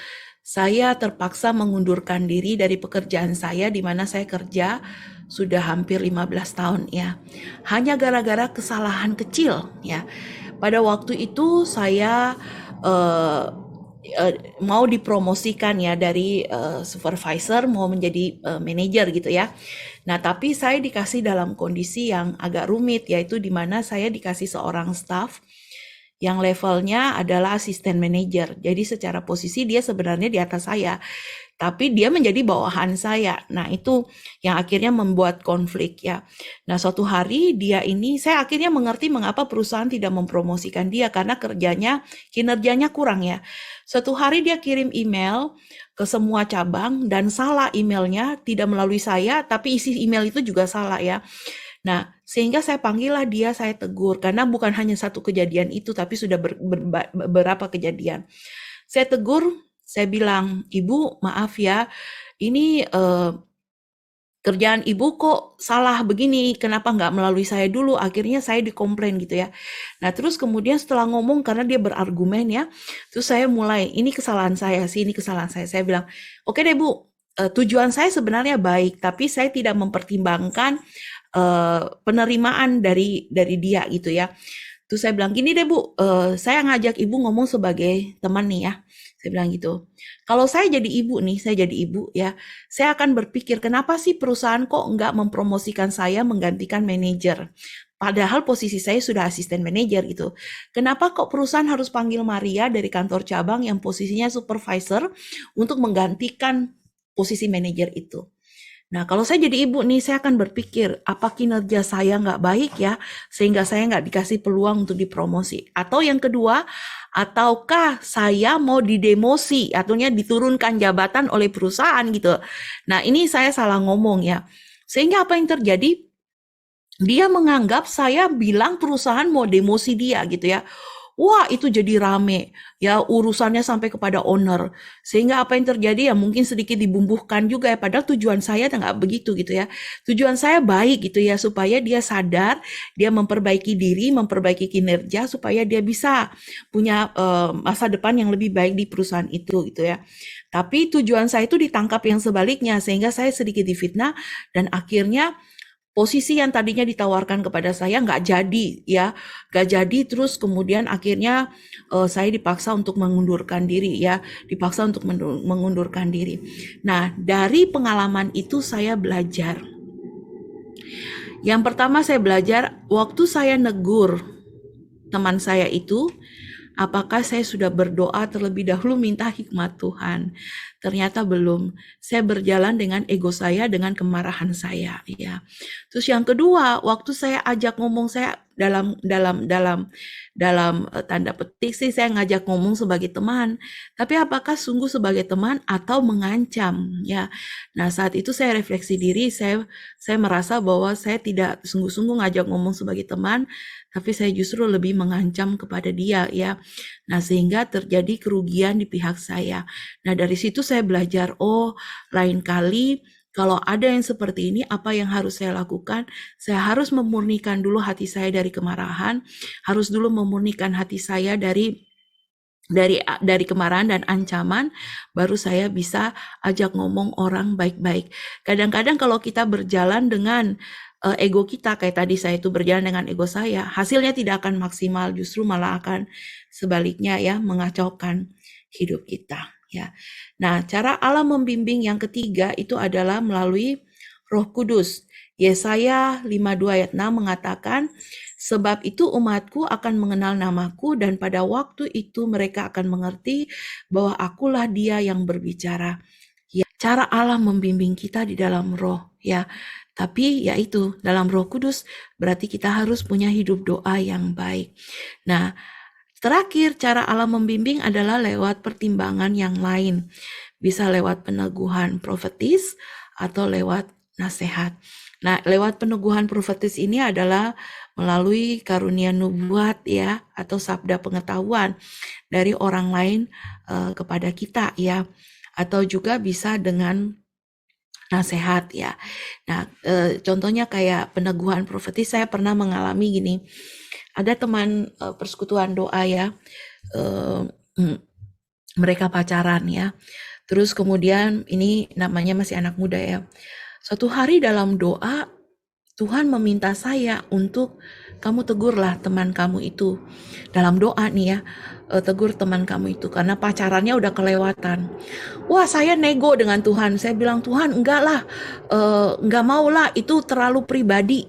saya terpaksa mengundurkan diri dari pekerjaan saya di mana saya kerja sudah hampir 15 tahun ya. Hanya gara-gara kesalahan kecil ya. Pada waktu itu saya mau dipromosikan ya dari supervisor mau menjadi manajer gitu ya. Nah, tapi saya dikasih dalam kondisi yang agak rumit, yaitu di mana saya dikasih seorang staff yang levelnya adalah asisten manajer. Jadi secara posisi dia sebenarnya di atas saya, tapi dia menjadi bawahan saya. Nah, itu yang akhirnya membuat konflik ya. Nah, suatu hari saya akhirnya mengerti mengapa perusahaan tidak mempromosikan dia, karena kinerjanya kurang ya. Suatu hari dia kirim email ke semua cabang dan salah emailnya, tidak melalui saya, tapi isi email itu juga salah ya. Nah, sehingga saya panggillah dia, saya tegur, karena bukan hanya satu kejadian itu, tapi sudah beberapa kejadian. Saya tegur, saya bilang, Ibu maaf ya, ini kerjaan Ibu kok salah begini, kenapa nggak melalui saya dulu? Akhirnya saya dikomplain gitu ya. Nah, terus kemudian setelah ngomong, karena dia berargumen ya, terus saya mulai, ini kesalahan saya sih, ini kesalahan saya. Saya bilang, oke deh Bu, tujuan saya sebenarnya baik, tapi saya tidak mempertimbangkan penerimaan dari dia gitu ya. Terus saya bilang, gini deh Bu, saya ngajak Ibu ngomong sebagai teman nih ya. Saya bilang gitu. Kalau saya jadi ibu nih, saya jadi ibu ya, saya akan berpikir kenapa sih perusahaan kok nggak mempromosikan saya menggantikan manajer. Padahal posisi saya sudah asisten manajer gitu. Kenapa kok perusahaan harus panggil Maria dari kantor cabang yang posisinya supervisor untuk menggantikan posisi manajer itu. Nah, kalau saya jadi ibu nih, saya akan berpikir, apa kinerja saya nggak baik ya, sehingga saya nggak dikasih peluang untuk dipromosi. Atau yang kedua, ataukah saya mau didemosi, artinya diturunkan jabatan oleh perusahaan gitu. Nah, ini saya salah ngomong ya. Sehingga apa yang terjadi? Dia menganggap saya bilang perusahaan mau demosi dia gitu ya. Wah, itu jadi rame ya, urusannya sampai kepada owner, sehingga apa yang terjadi ya mungkin sedikit dibumbuhkan juga ya, padahal tujuan saya nggak begitu gitu ya. Tujuan saya baik gitu ya, supaya dia sadar, dia memperbaiki diri, memperbaiki kinerja, supaya dia bisa punya masa depan yang lebih baik di perusahaan itu gitu ya. Tapi tujuan saya itu ditangkap yang sebaliknya, sehingga saya sedikit difitnah dan akhirnya posisi yang tadinya ditawarkan kepada saya nggak jadi ya, nggak jadi. Terus kemudian akhirnya saya dipaksa untuk mengundurkan diri ya, dipaksa untuk mengundurkan diri. Nah, dari pengalaman itu saya belajar. Yang pertama saya belajar, waktu saya negur teman saya itu, apakah saya sudah berdoa terlebih dahulu minta hikmat Tuhan? Ternyata belum. Saya berjalan dengan ego saya, dengan kemarahan saya ya. Terus yang kedua, waktu saya ajak ngomong, saya dalam tanda petik sih saya ngajak ngomong sebagai teman, tapi apakah sungguh sebagai teman atau mengancam ya. Nah, saat itu saya refleksi diri, saya merasa bahwa saya tidak sungguh-sungguh ngajak ngomong sebagai teman, tapi saya justru lebih mengancam kepada dia ya. Nah, sehingga terjadi kerugian di pihak saya. Nah, dari situ saya belajar, oh, lain kali kalau ada yang seperti ini, apa yang harus saya lakukan? Saya harus memurnikan dulu hati saya dari kemarahan, harus dulu memurnikan hati saya dari kemarahan dan ancaman, baru saya bisa ajak ngomong orang baik-baik. Kadang-kadang kalau kita berjalan dengan ego kita, kayak tadi saya itu berjalan dengan ego saya, hasilnya tidak akan maksimal, justru malah akan sebaliknya ya, mengacaukan hidup kita ya. Nah, cara Allah membimbing yang ketiga itu adalah melalui Roh Kudus. Yesaya 52 ayat 6 mengatakan, sebab itu umatku akan mengenal namaku dan pada waktu itu mereka akan mengerti bahwa akulah dia yang berbicara. Ya, cara Allah membimbing kita di dalam roh ya. Tapi yaitu dalam Roh Kudus berarti kita harus punya hidup doa yang baik. Nah, terakhir cara Allah membimbing adalah lewat pertimbangan yang lain. Bisa lewat peneguhan profetis atau lewat nasihat. Nah, lewat peneguhan profetis ini adalah melalui karunia nubuat ya, atau sabda pengetahuan dari orang lain kepada kita ya, atau juga bisa dengan nasihat ya. Nah, contohnya kayak peneguhan profetis, saya pernah mengalami gini. Ada teman persekutuan doa ya, mereka pacaran ya. Terus kemudian ini namanya masih anak muda ya. Suatu hari dalam doa, Tuhan meminta saya untuk kamu tegurlah teman kamu itu. Dalam doa nih ya, tegur teman kamu itu karena pacarannya udah kelewatan. Wah, saya nego dengan Tuhan. Saya bilang, Tuhan enggak lah, enggak mau lah, itu terlalu pribadi,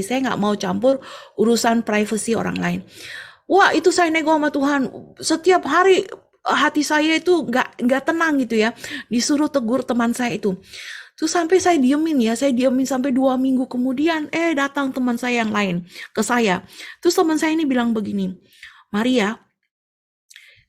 Saya enggak mau campur urusan privasi orang lain. Wah, itu saya nego sama Tuhan. Setiap hari hati saya itu enggak tenang gitu ya. Disuruh tegur teman saya itu. Terus sampai saya diemin sampai 2 minggu kemudian, datang teman saya yang lain ke saya. Terus teman saya ini bilang begini, Maria,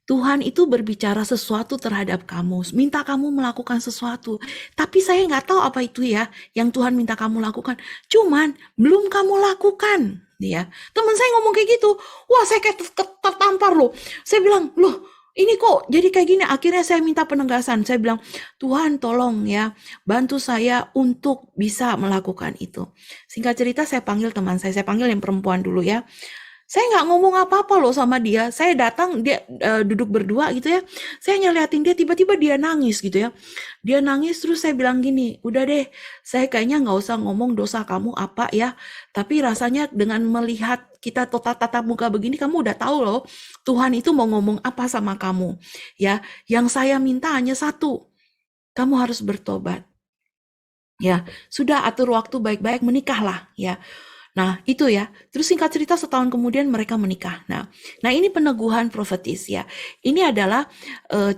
Tuhan itu berbicara sesuatu terhadap kamu, minta kamu melakukan sesuatu. Tapi saya nggak tahu apa itu ya, yang Tuhan minta kamu lakukan. Cuman belum kamu lakukan, ya. Teman saya ngomong kayak gitu, wah saya kayak tertampar loh. Saya bilang, loh ini kok jadi kayak gini. Akhirnya saya minta penegasan. Saya bilang, Tuhan tolong ya, bantu saya untuk bisa melakukan itu. Singkat cerita saya panggil teman saya panggil yang perempuan dulu ya. Saya nggak ngomong apa-apa loh sama dia. Saya datang, dia duduk berdua gitu ya. Saya ngeliatin dia, tiba-tiba dia nangis gitu ya. Dia nangis, terus saya bilang gini, udah deh, saya kayaknya nggak usah ngomong dosa kamu apa ya. Tapi rasanya dengan melihat kita tatap muka begini, kamu udah tahu loh, Tuhan itu mau ngomong apa sama kamu. Ya, yang saya minta hanya satu, kamu harus bertobat. Ya, sudah atur waktu baik-baik, menikahlah ya. Nah, itu ya. Terus singkat cerita setahun kemudian mereka menikah. Nah ini peneguhan profetis ya. Ini adalah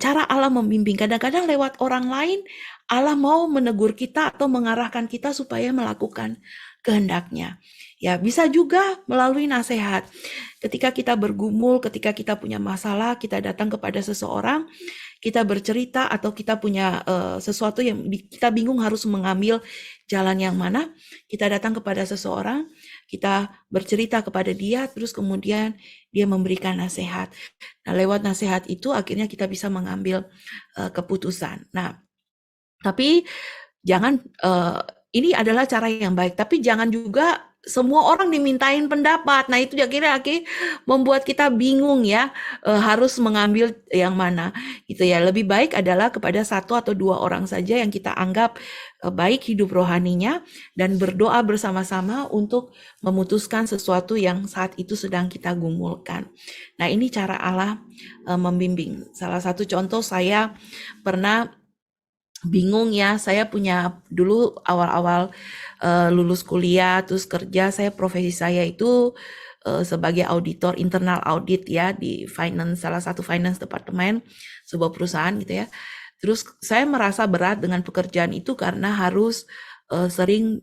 cara Allah membimbing. Kadang-kadang lewat orang lain, Allah mau menegur kita atau mengarahkan kita supaya melakukan kehendaknya. Ya, bisa juga melalui nasihat. Ketika kita bergumul, ketika kita punya masalah, kita datang kepada seseorang, kita bercerita atau kita punya sesuatu yang kita bingung harus mengambil jalan yang mana, kita datang kepada seseorang, kita bercerita kepada dia, terus kemudian dia memberikan nasihat. Nah, lewat nasihat itu akhirnya kita bisa mengambil keputusan. Nah, tapi jangan, ini adalah cara yang baik, tapi jangan juga semua orang dimintain pendapat. Nah, itu akhirnya membuat kita bingung ya, harus mengambil yang mana gitu ya. Lebih baik adalah kepada 1 atau 2 orang saja yang kita anggap baik hidup rohaninya, dan berdoa bersama-sama untuk memutuskan sesuatu yang saat itu sedang kita gumulkan. Nah, ini cara Allah membimbing. Salah satu contoh, saya pernah bingung ya, saya punya dulu awal-awal lulus kuliah terus kerja, saya profesi saya itu sebagai auditor, internal audit ya di finance, salah satu finance departemen sebuah perusahaan gitu ya. Terus saya merasa berat dengan pekerjaan itu karena harus sering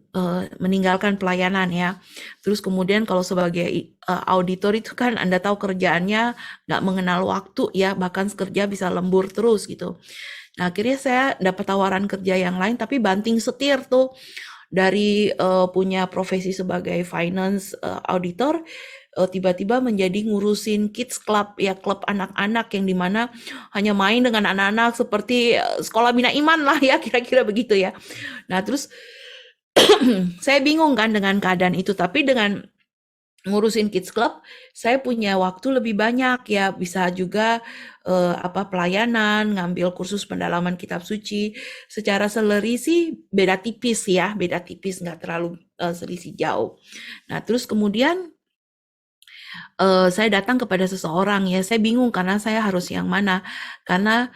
meninggalkan pelayanan ya. Terus kemudian kalau sebagai auditor itu kan Anda tahu kerjaannya nggak mengenal waktu ya, bahkan kerja bisa lembur terus gitu. Nah akhirnya saya dapat tawaran kerja yang lain tapi banting setir tuh dari punya profesi sebagai finance auditor tiba-tiba menjadi ngurusin kids club ya, klub anak-anak yang dimana hanya main dengan anak-anak seperti sekolah bina iman lah ya, kira-kira begitu ya. Nah terus saya bingung kan dengan keadaan itu, tapi dengan ngurusin kids club saya punya waktu lebih banyak ya, bisa juga pelayanan, ngambil kursus pendalaman kitab suci. Secara salary sih beda tipis ya, beda tipis, nggak terlalu selisih jauh. Nah terus kemudian saya datang kepada seseorang ya, saya bingung karena saya harus yang mana, karena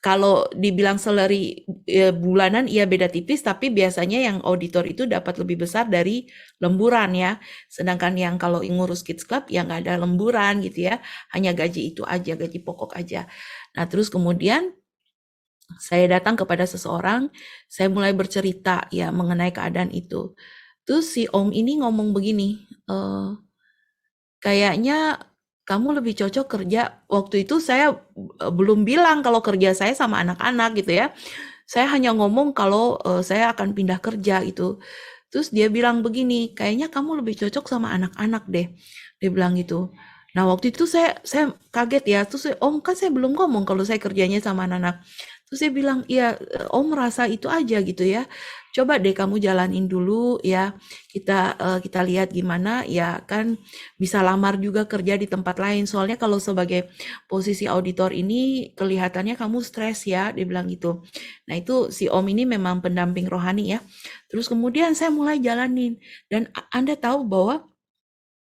kalau dibilang salary bulanan ya beda tipis, tapi biasanya yang auditor itu dapat lebih besar dari lemburan ya, sedangkan yang kalau ngurus kids club ya nggak ada lemburan gitu ya, hanya gaji itu aja, gaji pokok aja. Nah terus kemudian saya datang kepada seseorang, saya mulai bercerita ya mengenai keadaan itu. Terus si Om ini ngomong begini, kayaknya kamu lebih cocok kerja. Waktu itu saya belum bilang kalau kerja saya sama anak-anak gitu ya. Saya hanya ngomong kalau saya akan pindah kerja gitu. Terus dia bilang begini, kayaknya kamu lebih cocok sama anak-anak deh. Dia bilang gitu. Nah waktu itu saya kaget ya. Terus Om kan saya belum ngomong kalau saya kerjanya sama anak-anak. Terus saya bilang, iya Om merasa itu aja gitu ya. Coba deh kamu jalanin dulu ya. Kita lihat gimana ya, kan bisa lamar juga kerja di tempat lain. Soalnya kalau sebagai posisi auditor ini kelihatannya kamu stres ya, dia bilang gitu. Nah itu si Om ini memang pendamping rohani ya. Terus kemudian saya mulai jalanin. Dan Anda tahu bahwa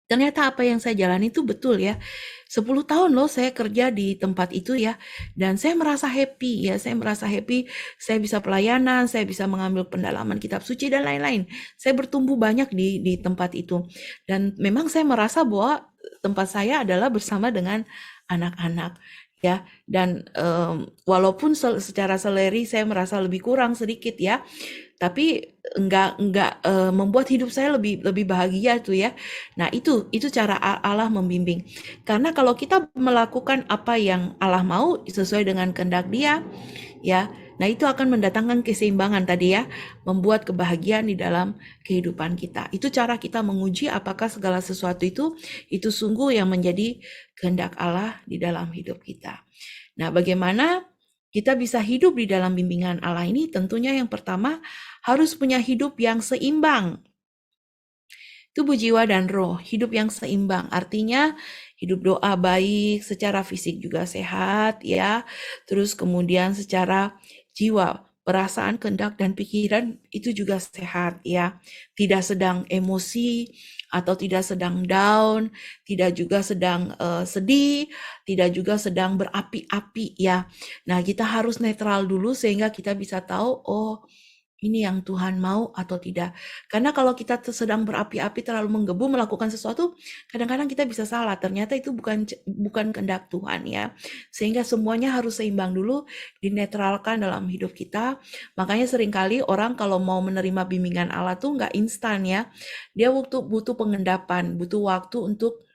ternyata apa yang saya jalani itu betul ya. 10 tahun loh saya kerja di tempat itu ya. Dan saya merasa happy ya. Saya merasa happy. Saya bisa pelayanan. Saya bisa mengambil pendalaman kitab suci dan lain-lain. Saya bertumbuh banyak di tempat itu. Dan memang saya merasa bahwa tempat saya adalah bersama dengan anak-anak. Ya, dan walaupun secara salary saya merasa lebih kurang sedikit ya, tapi enggak membuat hidup saya lebih bahagia tuh ya. Nah itu cara Allah membimbing. Karena kalau kita melakukan apa yang Allah mau sesuai dengan kehendak Dia, ya, nah itu akan mendatangkan keseimbangan tadi ya, membuat kebahagiaan di dalam kehidupan kita. Itu cara kita menguji apakah segala sesuatu itu sungguh yang menjadi kehendak Allah di dalam hidup kita. Nah, bagaimana kita bisa hidup di dalam bimbingan Allah ini? Tentunya yang pertama harus punya hidup yang seimbang. Tubuh, jiwa, dan roh, hidup yang seimbang. Artinya hidup doa baik, secara fisik juga sehat ya. Terus kemudian secara jiwa, perasaan, kehendak, dan pikiran itu juga sehat ya. Tidak sedang emosi atau tidak sedang down, tidak juga sedang sedih, tidak juga sedang berapi-api ya. Nah, kita harus netral dulu sehingga kita bisa tahu, oh ini yang Tuhan mau atau tidak. Karena kalau kita sedang berapi-api, terlalu menggebu melakukan sesuatu, kadang-kadang kita bisa salah. Ternyata itu bukan kehendak Tuhan ya. Sehingga semuanya harus seimbang dulu, dinetralkan dalam hidup kita. Makanya seringkali orang kalau mau menerima bimbingan Allah tuh nggak instan ya. Dia butuh pengendapan, butuh waktu untuk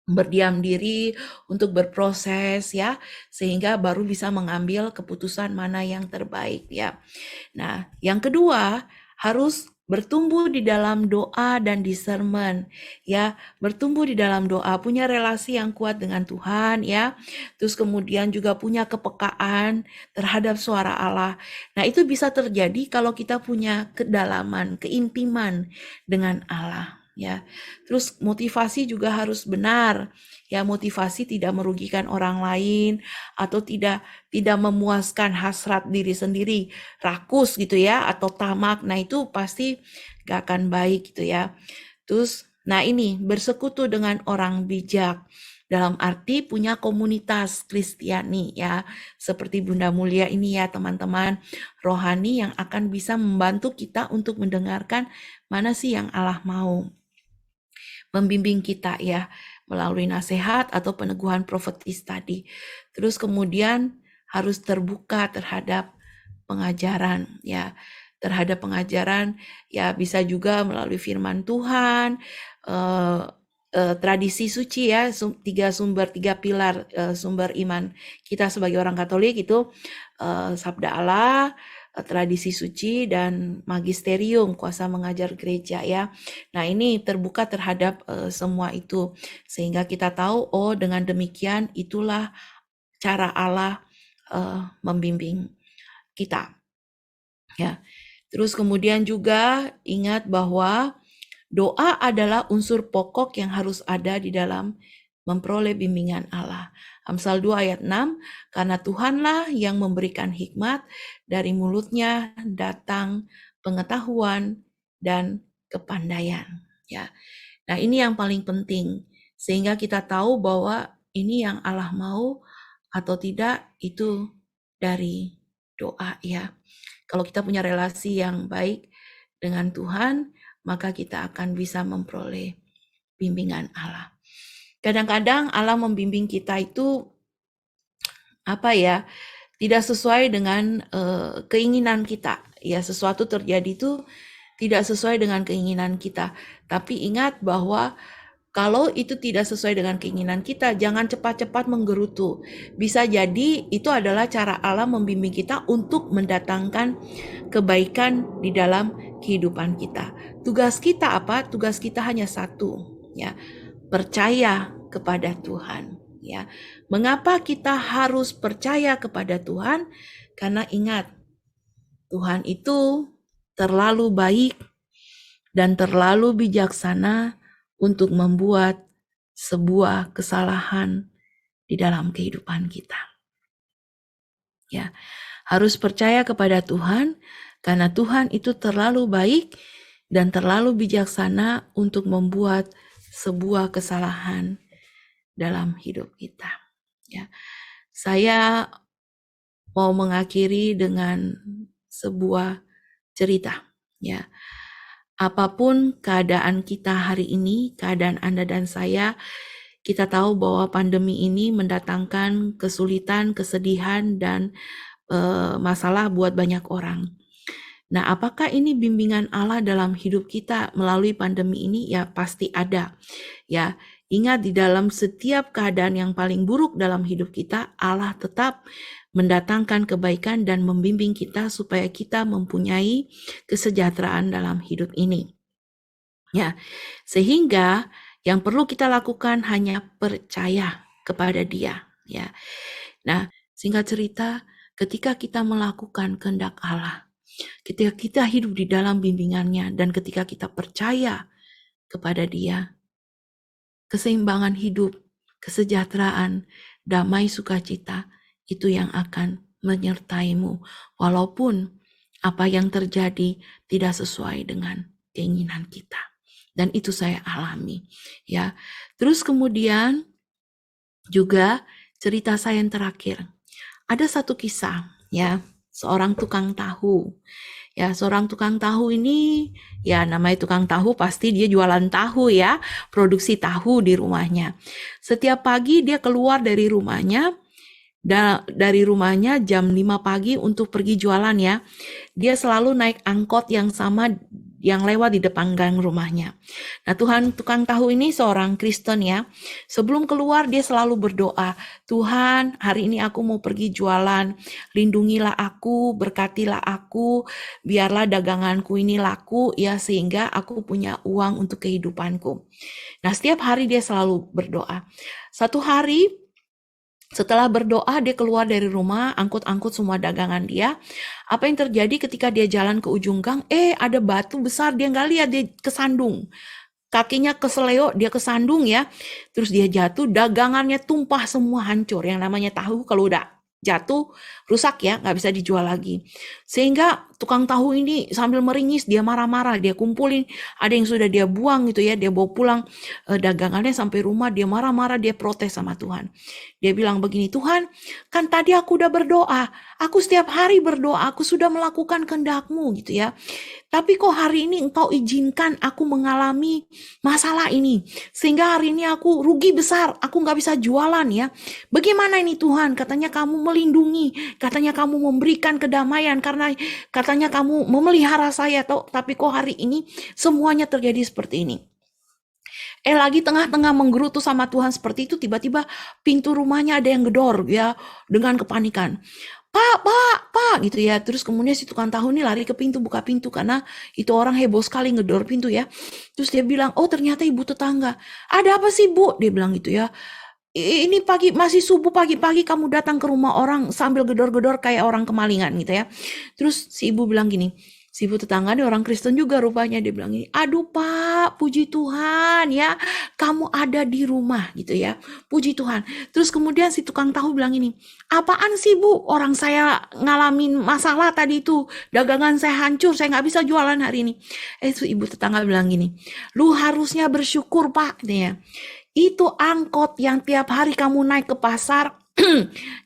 berdiam diri, untuk berproses ya, sehingga baru bisa mengambil keputusan mana yang terbaik ya. Nah, yang kedua harus bertumbuh di dalam doa dan discernment ya, bertumbuh di dalam doa, punya relasi yang kuat dengan Tuhan ya. Terus kemudian juga punya kepekaan terhadap suara Allah. Nah, itu bisa terjadi kalau kita punya kedalaman, keintiman dengan Allah ya. Terus motivasi juga harus benar ya, motivasi tidak merugikan orang lain atau tidak memuaskan hasrat diri sendiri, rakus gitu ya, atau tamak. Nah itu pasti gak akan baik gitu ya. Terus nah ini bersekutu dengan orang bijak, dalam arti punya komunitas Kristiani ya, seperti Bunda Mulia ini ya teman-teman, rohani yang akan bisa membantu kita untuk mendengarkan mana sih yang Allah mau, membimbing kita ya melalui nasihat atau peneguhan profetis tadi. Terus kemudian harus terbuka terhadap pengajaran ya. terhadap pengajaran, ya bisa juga melalui firman Tuhan, tradisi suci ya, tiga pilar sumber iman kita sebagai orang Katolik itu sabda Allah, tradisi suci, dan magisterium, kuasa mengajar gereja ya. Nah ini terbuka terhadap semua itu, sehingga kita tahu, oh dengan demikian itulah cara Allah membimbing kita ya. Terus kemudian juga ingat bahwa doa adalah unsur pokok yang harus ada di dalam memperoleh bimbingan Allah. Amsal 2 ayat 6, karena Tuhanlah yang memberikan hikmat, dari mulutnya datang pengetahuan dan kepandaian. Ya. Nah ini yang paling penting, sehingga kita tahu bahwa ini yang Allah mau atau tidak itu dari doa ya. Kalau kita punya relasi yang baik dengan Tuhan, maka kita akan bisa memperoleh bimbingan Allah. Kadang-kadang Allah membimbing kita itu tidak sesuai dengan keinginan kita. Ya, sesuatu terjadi itu tidak sesuai dengan keinginan kita. Tapi ingat bahwa kalau itu tidak sesuai dengan keinginan kita, jangan cepat-cepat menggerutu. Bisa jadi itu adalah cara Allah membimbing kita untuk mendatangkan kebaikan di dalam kehidupan kita. Tugas kita apa? Tugas kita hanya satu, ya. Percaya kepada Tuhan, ya. Mengapa kita harus percaya kepada Tuhan? Karena ingat, Tuhan itu terlalu baik dan terlalu bijaksana untuk membuat sebuah kesalahan di dalam kehidupan kita. Ya, harus percaya kepada Tuhan karena Tuhan itu terlalu baik dan terlalu bijaksana untuk membuat sebuah kesalahan dalam hidup kita. Ya, saya mau mengakhiri dengan sebuah cerita. Ya. Apapun keadaan kita hari ini, keadaan Anda dan saya, kita tahu bahwa pandemi ini mendatangkan kesulitan, kesedihan, dan masalah buat banyak orang. Nah, apakah ini bimbingan Allah dalam hidup kita melalui pandemi ini? Ya, pasti ada. Ya, ingat di dalam setiap keadaan yang paling buruk dalam hidup kita, Allah tetap mendatangkan kebaikan dan membimbing kita supaya kita mempunyai kesejahteraan dalam hidup ini. Ya, sehingga yang perlu kita lakukan hanya percaya kepada Dia. Ya, nah singkat cerita, ketika kita melakukan kehendak Allah, ketika kita hidup di dalam bimbingannya, dan ketika kita percaya kepada Dia, keseimbangan hidup, kesejahteraan, damai, sukacita, itu yang akan menyertaimu, walaupun apa yang terjadi tidak sesuai dengan keinginan kita. Dan itu saya alami. Ya. Terus kemudian juga cerita saya yang terakhir. Ada satu kisah, ya, seorang tukang tahu. Ya, seorang tukang tahu ini, ya namanya tukang tahu pasti dia jualan tahu ya, produksi tahu di rumahnya. Setiap pagi dia keluar dari rumahnya jam 5 pagi untuk pergi jualan ya. Dia selalu naik angkot yang sama yang lewat di depan gang rumahnya. Nah, tukang tahu ini seorang Kristen ya. Sebelum keluar dia selalu berdoa, Tuhan, hari ini aku mau pergi jualan, lindungilah aku, berkatilah aku, biarlah daganganku ini laku ya, sehingga aku punya uang untuk kehidupanku. Nah, setiap hari dia selalu berdoa. Satu hari setelah berdoa, dia keluar dari rumah, angkut-angkut semua dagangan dia. Apa yang terjadi ketika dia jalan ke ujung gang? Ada batu besar, dia nggak lihat, dia kesandung. Kakinya keseleo, dia kesandung ya. Terus dia jatuh, dagangannya tumpah semua, hancur. Yang namanya tahu kalau udah jatuh, rusak ya, nggak bisa dijual lagi. Sehingga tukang tahu ini sambil meringis, dia marah-marah, dia kumpulin, ada yang sudah dia buang gitu ya, dia bawa pulang dagangannya sampai rumah, dia marah-marah, dia protes sama Tuhan. Dia bilang begini, Tuhan, kan tadi aku udah berdoa, aku setiap hari berdoa, aku sudah melakukan kehendak-Mu gitu ya. Tapi kok hari ini Engkau izinkan aku mengalami masalah ini, sehingga hari ini aku rugi besar, aku nggak bisa jualan ya. Bagaimana ini Tuhan? Katanya kamu melindungi, katanya kamu memberikan kedamaian, karena katanya kamu memelihara saya, tapi kok hari ini semuanya terjadi seperti ini. Lagi tengah-tengah menggerutu sama Tuhan seperti itu, tiba-tiba pintu rumahnya ada yang gedor ya, dengan kepanikan. Pak, gitu ya. Terus kemudian si tukang tahu ini lari ke pintu, buka pintu, karena itu orang heboh sekali ngedor pintu ya. Terus dia bilang, oh ternyata ibu tetangga. Ada apa sih Bu? Dia bilang gitu ya. Ini masih subuh pagi-pagi kamu datang ke rumah orang sambil gedor-gedor kayak orang kemalingan gitu ya. Terus si ibu bilang gini, si ibu tetangga ini orang Kristen juga rupanya, dia bilang gini, aduh Pak, puji Tuhan ya, kamu ada di rumah gitu ya, puji Tuhan. Terus kemudian si tukang tahu bilang ini, apaan sih Bu, orang saya ngalamin masalah tadi itu, dagangan saya hancur, saya nggak bisa jualan hari ini. Itu ibu tetangga bilang gini, lu harusnya bersyukur Pak, gitu ya. Itu angkot yang tiap hari kamu naik ke pasar,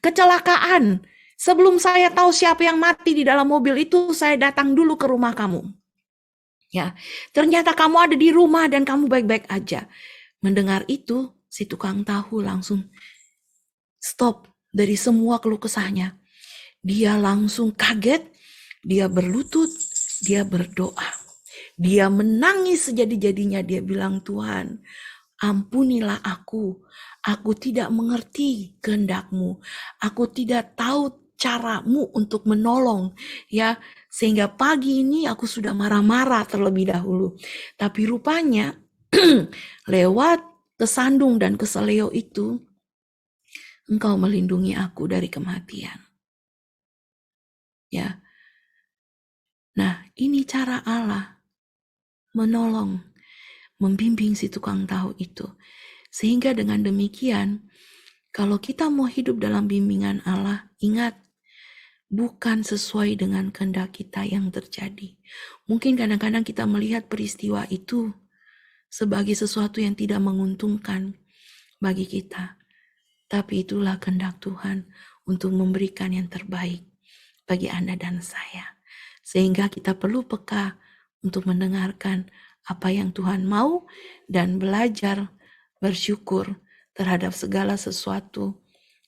kecelakaan. Sebelum saya tahu siapa yang mati di dalam mobil itu, saya datang dulu ke rumah kamu. Ya, ternyata kamu ada di rumah dan kamu baik-baik aja. Mendengar itu, si tukang tahu langsung stop dari semua keluh kesahnya. Dia langsung kaget, dia berlutut, dia berdoa. Dia menangis sejadi-jadinya, dia bilang, Tuhan, ampunilah aku tidak mengerti kehendak-Mu, aku tidak tahu caramu untuk menolong ya, sehingga pagi ini aku sudah marah-marah terlebih dahulu, tapi rupanya lewat kesandung dan keseleo itu Engkau melindungi aku dari kematian ya. Nah, ini cara Allah menolong, membimbing si tukang tahu itu, sehingga dengan demikian kalau kita mau hidup dalam bimbingan Allah, ingat, bukan sesuai dengan kehendak kita yang terjadi. Mungkin kadang-kadang kita melihat peristiwa itu sebagai sesuatu yang tidak menguntungkan bagi kita. Tapi itulah kehendak Tuhan untuk memberikan yang terbaik bagi Anda dan saya. Sehingga kita perlu peka untuk mendengarkan apa yang Tuhan mau dan belajar bersyukur terhadap segala sesuatu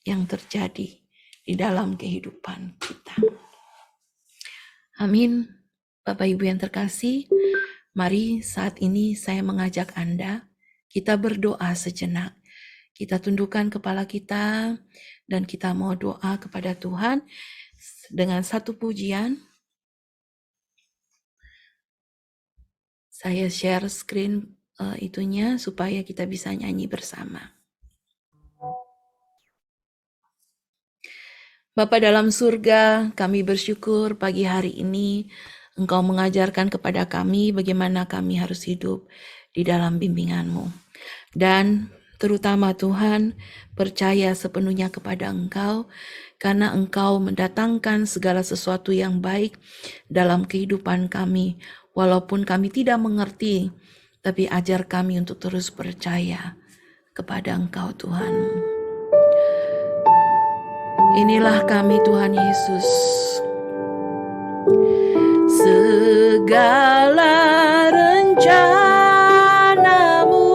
yang terjadi di dalam kehidupan kita. Amin. Bapak Ibu yang terkasih, mari saat ini saya mengajak Anda, kita berdoa sejenak. Kita tundukkan kepala kita dan kita mau doa kepada Tuhan dengan satu pujian. Saya share screen itunya supaya kita bisa nyanyi bersama. Bapa dalam surga, kami bersyukur pagi hari ini Engkau mengajarkan kepada kami bagaimana kami harus hidup di dalam bimbingan-Mu. Dan terutama Tuhan, percaya sepenuhnya kepada Engkau, karena Engkau mendatangkan segala sesuatu yang baik dalam kehidupan kami. Walaupun kami tidak mengerti, tapi ajar kami untuk terus percaya kepada Engkau Tuhan. Inilah kami Tuhan Yesus. Segala rencana-Mu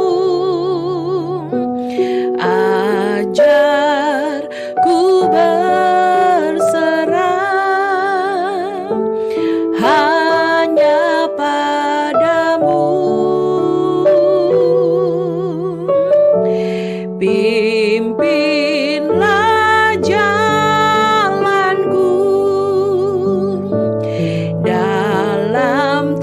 ajar ku berserah hanya padamu. Pimpinlah jalanku dalam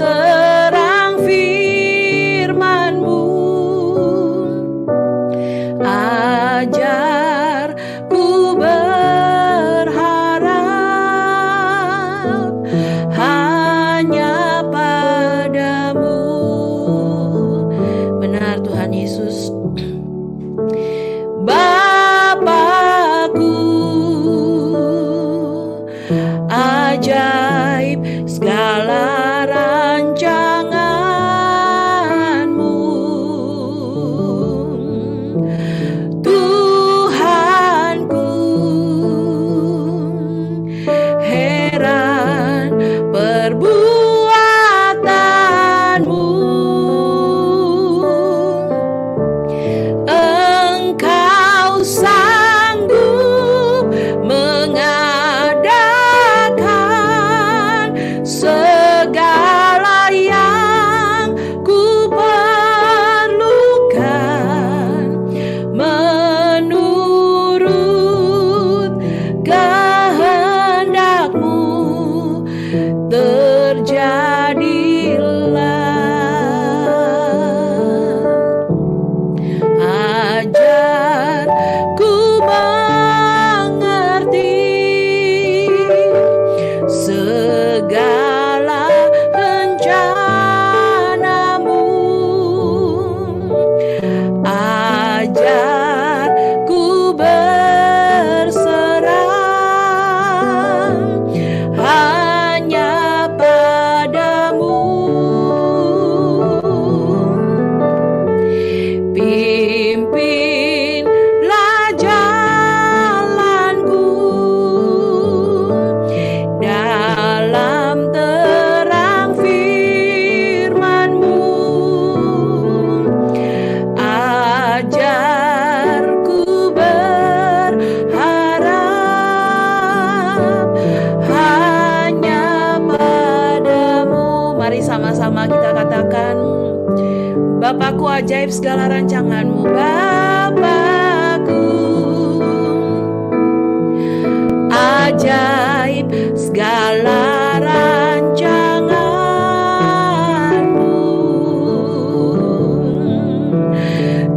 Bapakku, ajaib segala rancanganmu, Bapakku. Ajaib segala rancanganmu,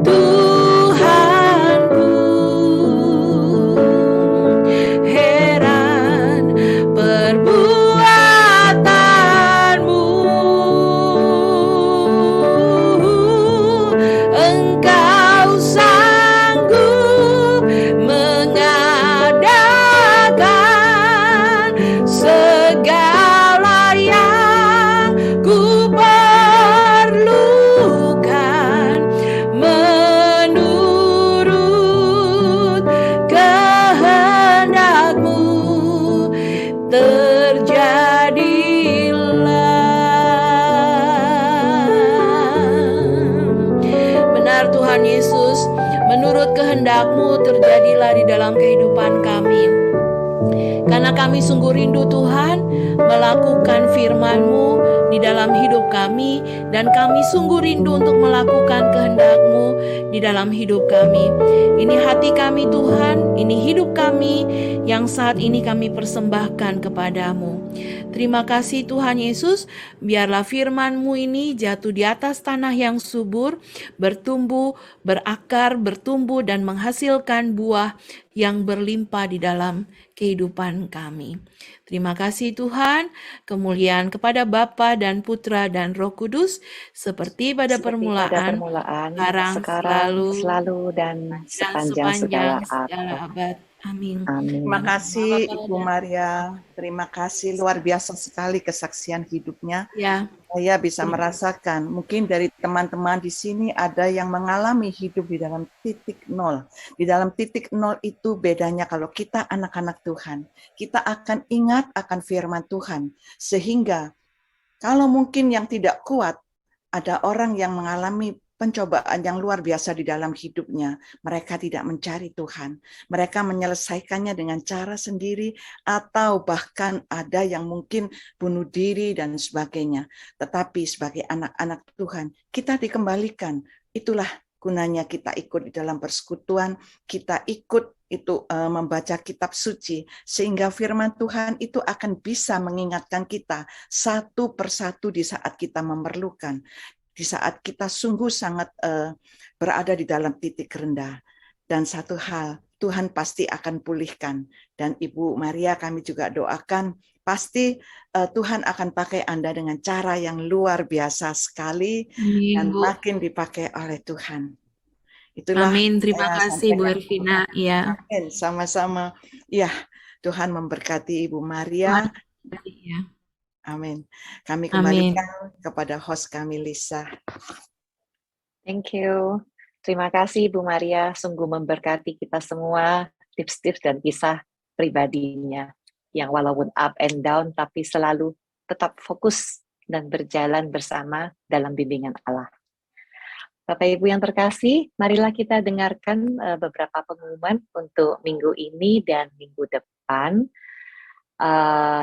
Tuhanku. Heran perbuatanmu, Engkau sanggup mengadakan segala yang ku perlukan menurut kehendak-Mu. Terjadilah. Benar Tuhan Yesus, menurut kehendak-Mu terjadilah di dalam kehidupan kami. Karena kami sungguh rindu Tuhan melakukan firman-Mu di dalam hidup kami, dan kami sungguh rindu untuk melakukan kehendak-Mu di dalam hidup kami. Ini hati kami Tuhan, ini hidup kami yang saat ini kami persembahkan kepadamu. Terima kasih Tuhan Yesus, biarlah firman-Mu ini jatuh di atas tanah yang subur, bertumbuh, berakar, bertumbuh, dan menghasilkan buah yang berlimpah di dalam kehidupan kami. Terima kasih Tuhan, kemuliaan kepada Bapa dan Putra dan Roh Kudus, seperti pada permulaan, sekarang, selalu, dan sepanjang segala abad. Amin. Terima kasih Ibu Maria, terima kasih, luar biasa sekali kesaksian hidupnya. Ya. Saya bisa merasakan, mungkin dari teman-teman di sini ada yang mengalami hidup di dalam titik nol. Di dalam titik nol itu bedanya kalau kita anak-anak Tuhan. Kita akan ingat akan firman Tuhan. Sehingga kalau mungkin yang tidak kuat, ada orang yang mengalami pencobaan yang luar biasa di dalam hidupnya. Mereka tidak mencari Tuhan. Mereka menyelesaikannya dengan cara sendiri, atau bahkan ada yang mungkin bunuh diri dan sebagainya. Tetapi sebagai anak-anak Tuhan, kita dikembalikan. Itulah gunanya kita ikut di dalam persekutuan, kita ikut itu membaca kitab suci, sehingga firman Tuhan itu akan bisa mengingatkan kita satu persatu di saat kita memerlukan. Di saat kita sungguh sangat berada di dalam titik rendah. Dan satu hal, Tuhan pasti akan pulihkan. Dan Ibu Maria, kami juga doakan, pasti Tuhan akan pakai Anda dengan cara yang luar biasa sekali. Dan makin dipakai oleh Tuhan. Itulah. Amin, terima kasih Bu Ervina. Ya. Amin, sama-sama. Ya, Tuhan memberkati Ibu Maria. Ya. Amin. Kami kembalikan kepada host kami, Lisa. Thank you. Terima kasih Bu Maria, sungguh memberkati kita semua, tips-tips dan kisah pribadinya yang walaupun up and down tapi selalu tetap fokus dan berjalan bersama dalam bimbingan Allah. Bapak Ibu yang terkasih, marilah kita dengarkan beberapa pengumuman untuk minggu ini dan minggu depan.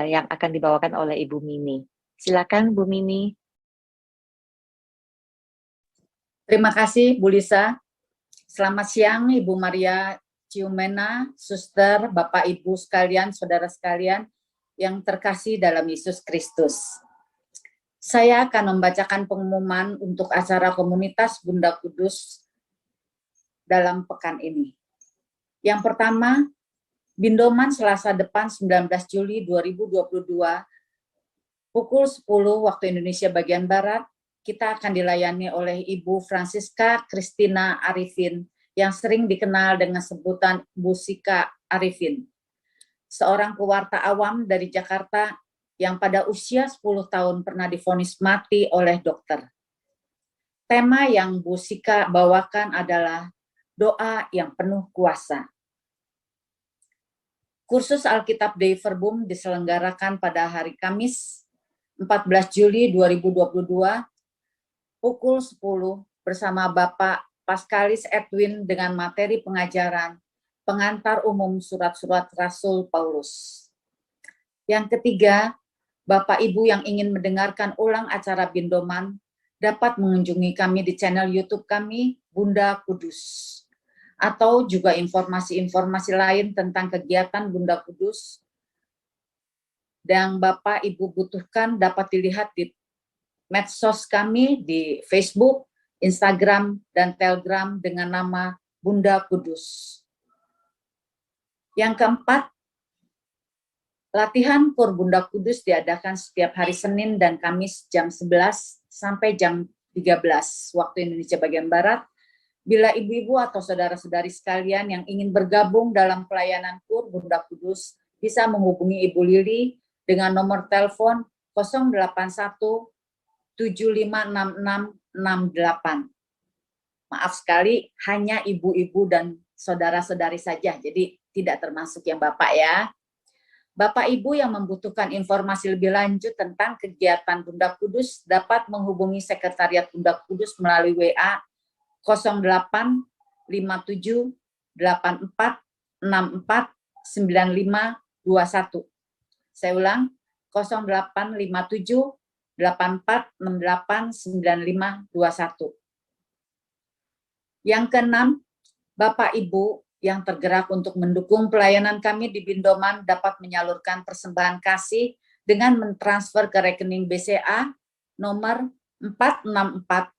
Yang akan dibawakan oleh Ibu Mini. Silakan Bu Mini. Terima kasih Bu Lisa. Selamat siang Ibu Maria Ciumena, Suster, Bapak Ibu sekalian, Saudara sekalian yang terkasih dalam Yesus Kristus. Saya akan membacakan pengumuman untuk acara komunitas Bunda Kudus dalam pekan ini. Yang pertama, Bindoman Selasa depan 19 Juli 2022, pukul 10 waktu Indonesia bagian Barat, kita akan dilayani oleh Ibu Francisca Christina Arifin, yang sering dikenal dengan sebutan Bu Sika Arifin. Seorang pewarta awam dari Jakarta yang pada usia 10 tahun pernah divonis mati oleh dokter. Tema yang Bu Sika bawakan adalah doa yang penuh kuasa. Kursus Alkitab Dei Verbum diselenggarakan pada hari Kamis 14 Juli 2022 pukul 10 bersama Bapak Paskalis Edwin dengan materi pengajaran pengantar umum surat-surat Rasul Paulus. Yang ketiga, Bapak Ibu yang ingin mendengarkan ulang acara Bindoman dapat mengunjungi kami di channel YouTube kami, Bunda Kudus. Atau juga informasi-informasi lain tentang kegiatan Bunda Kudus yang Bapak Ibu butuhkan dapat dilihat di medsos kami di Facebook, Instagram, dan Telegram dengan nama Bunda Kudus. Yang keempat, latihan Kur Bunda Kudus diadakan setiap hari Senin dan Kamis jam 11 sampai jam 13 waktu Indonesia bagian Barat. Bila ibu-ibu atau saudara-saudari sekalian yang ingin bergabung dalam pelayanan Kur Bunda Kudus, bisa menghubungi Ibu Lili dengan nomor telepon 081 756668. Maaf sekali, hanya ibu-ibu dan saudara-saudari saja, jadi tidak termasuk yang Bapak ya. Bapak Ibu yang membutuhkan informasi lebih lanjut tentang kegiatan Bunda Kudus dapat menghubungi Sekretariat Bunda Kudus melalui WA 08 57 84 64 95 21. Saya ulang, 08 57 84 68 95 21. Yang keenam, Bapak Ibu yang tergerak untuk mendukung pelayanan kami di Bindoman dapat menyalurkan persembahan kasih dengan mentransfer ke rekening BCA nomor 464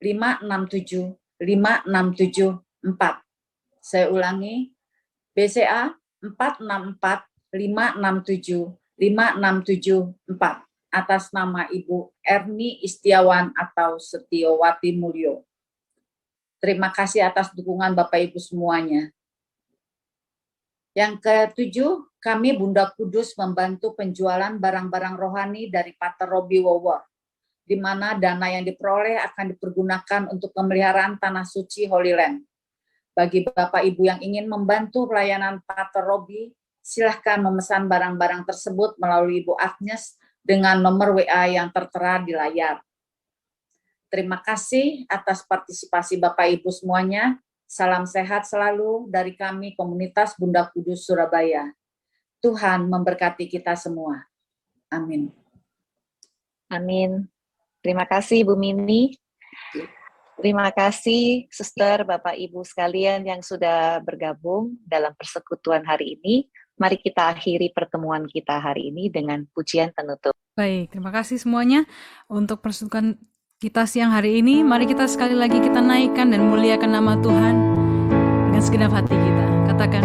567 5674. Saya ulangi, BCA 464 567 5674 atas nama Ibu Erni Istiawan atau Setiawati Mulyo. Terima kasih atas dukungan Bapak Ibu semuanya. Yang ketujuh, kami Bunda Kudus membantu penjualan barang-barang rohani dari Pater Robi Wowor, di mana dana yang diperoleh akan dipergunakan untuk pemeliharaan Tanah Suci Holy Land. Bagi Bapak Ibu yang ingin membantu pelayanan Pater Robi, silahkan memesan barang-barang tersebut melalui Ibu Agnes dengan nomor WA yang tertera di layar. Terima kasih atas partisipasi Bapak Ibu semuanya. Salam sehat selalu dari kami Komunitas Bunda Kudus Surabaya. Tuhan memberkati kita semua. Amin. Amin. Terima kasih Bu Mini. Terima kasih Suster, Bapak Ibu sekalian yang sudah bergabung dalam persekutuan hari ini. Mari kita akhiri pertemuan kita hari ini dengan pujian penutup. Baik, terima kasih semuanya untuk persekutuan kita siang hari ini. Mari kita sekali lagi kita naikkan dan muliakan nama Tuhan dengan segenap hati kita. Katakan,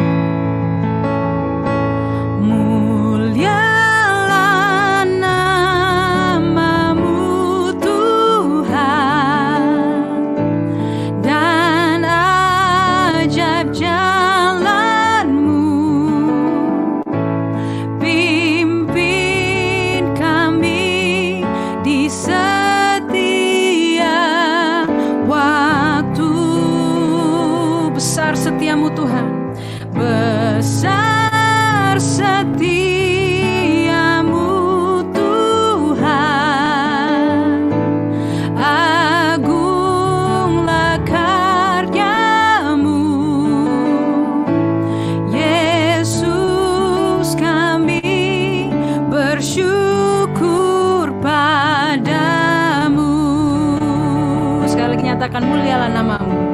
mulialah namamu Tuhan, dan ajaib jalanmu, pimpin kami di setiap waktu. Besar setiamu Tuhan, besar setiamu Tuhan, agunglah karyamu, Yesus kami bersyukur padamu. Sekali lagi nyatakan, mulialah namamu.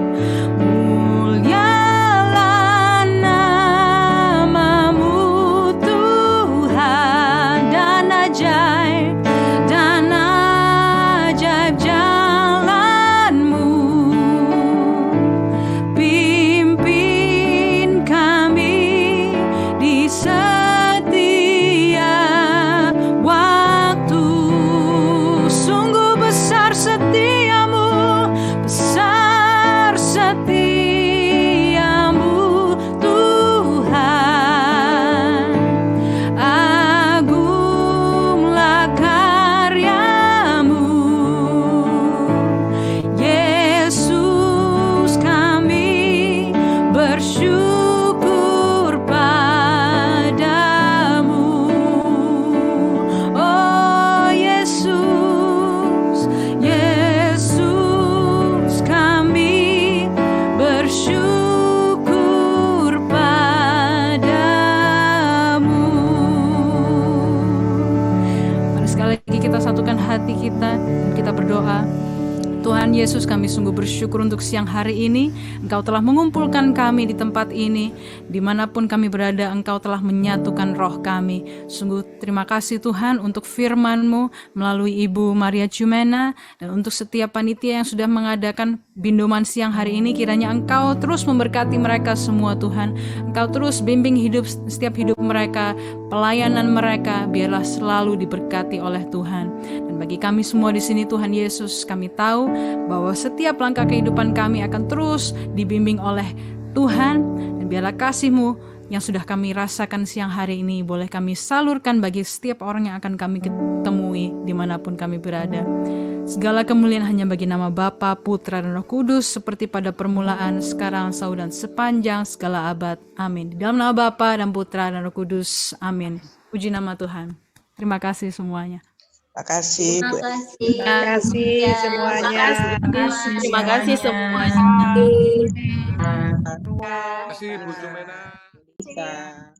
Besar kami sungguh bersyukur untuk siang hari ini. Engkau telah mengumpulkan kami di tempat ini. Dimanapun kami berada, Engkau telah menyatukan roh kami. Sungguh terima kasih Tuhan untuk firman-Mu melalui Ibu Maria Ciumena, dan untuk setiap panitia yang sudah mengadakan bindoman siang hari ini. Kiranya Engkau terus memberkati mereka semua Tuhan. Engkau terus bimbing setiap hidup mereka, pelayanan mereka, biarlah selalu diberkati oleh Tuhan. Dan bagi kami semua di sini Tuhan Yesus, kami tahu bahwa setiap langkah kehidupan kami akan terus dibimbing oleh Tuhan, dan biarlah kasih-Mu yang sudah kami rasakan siang hari ini boleh kami salurkan bagi setiap orang yang akan kami ketemui dimanapun kami berada. Segala kemuliaan hanya bagi nama Bapa, Putra, dan Roh Kudus, seperti pada permulaan, sekarang, selalu, dan sepanjang segala abad. Amin. Di dalam nama Bapa dan Putra dan Roh Kudus. Amin. Puji nama Tuhan. Terima kasih semuanya. Terima kasih. Terima kasih semuanya. Terima kasih semuanya. Terima kasih Bu Ciumena.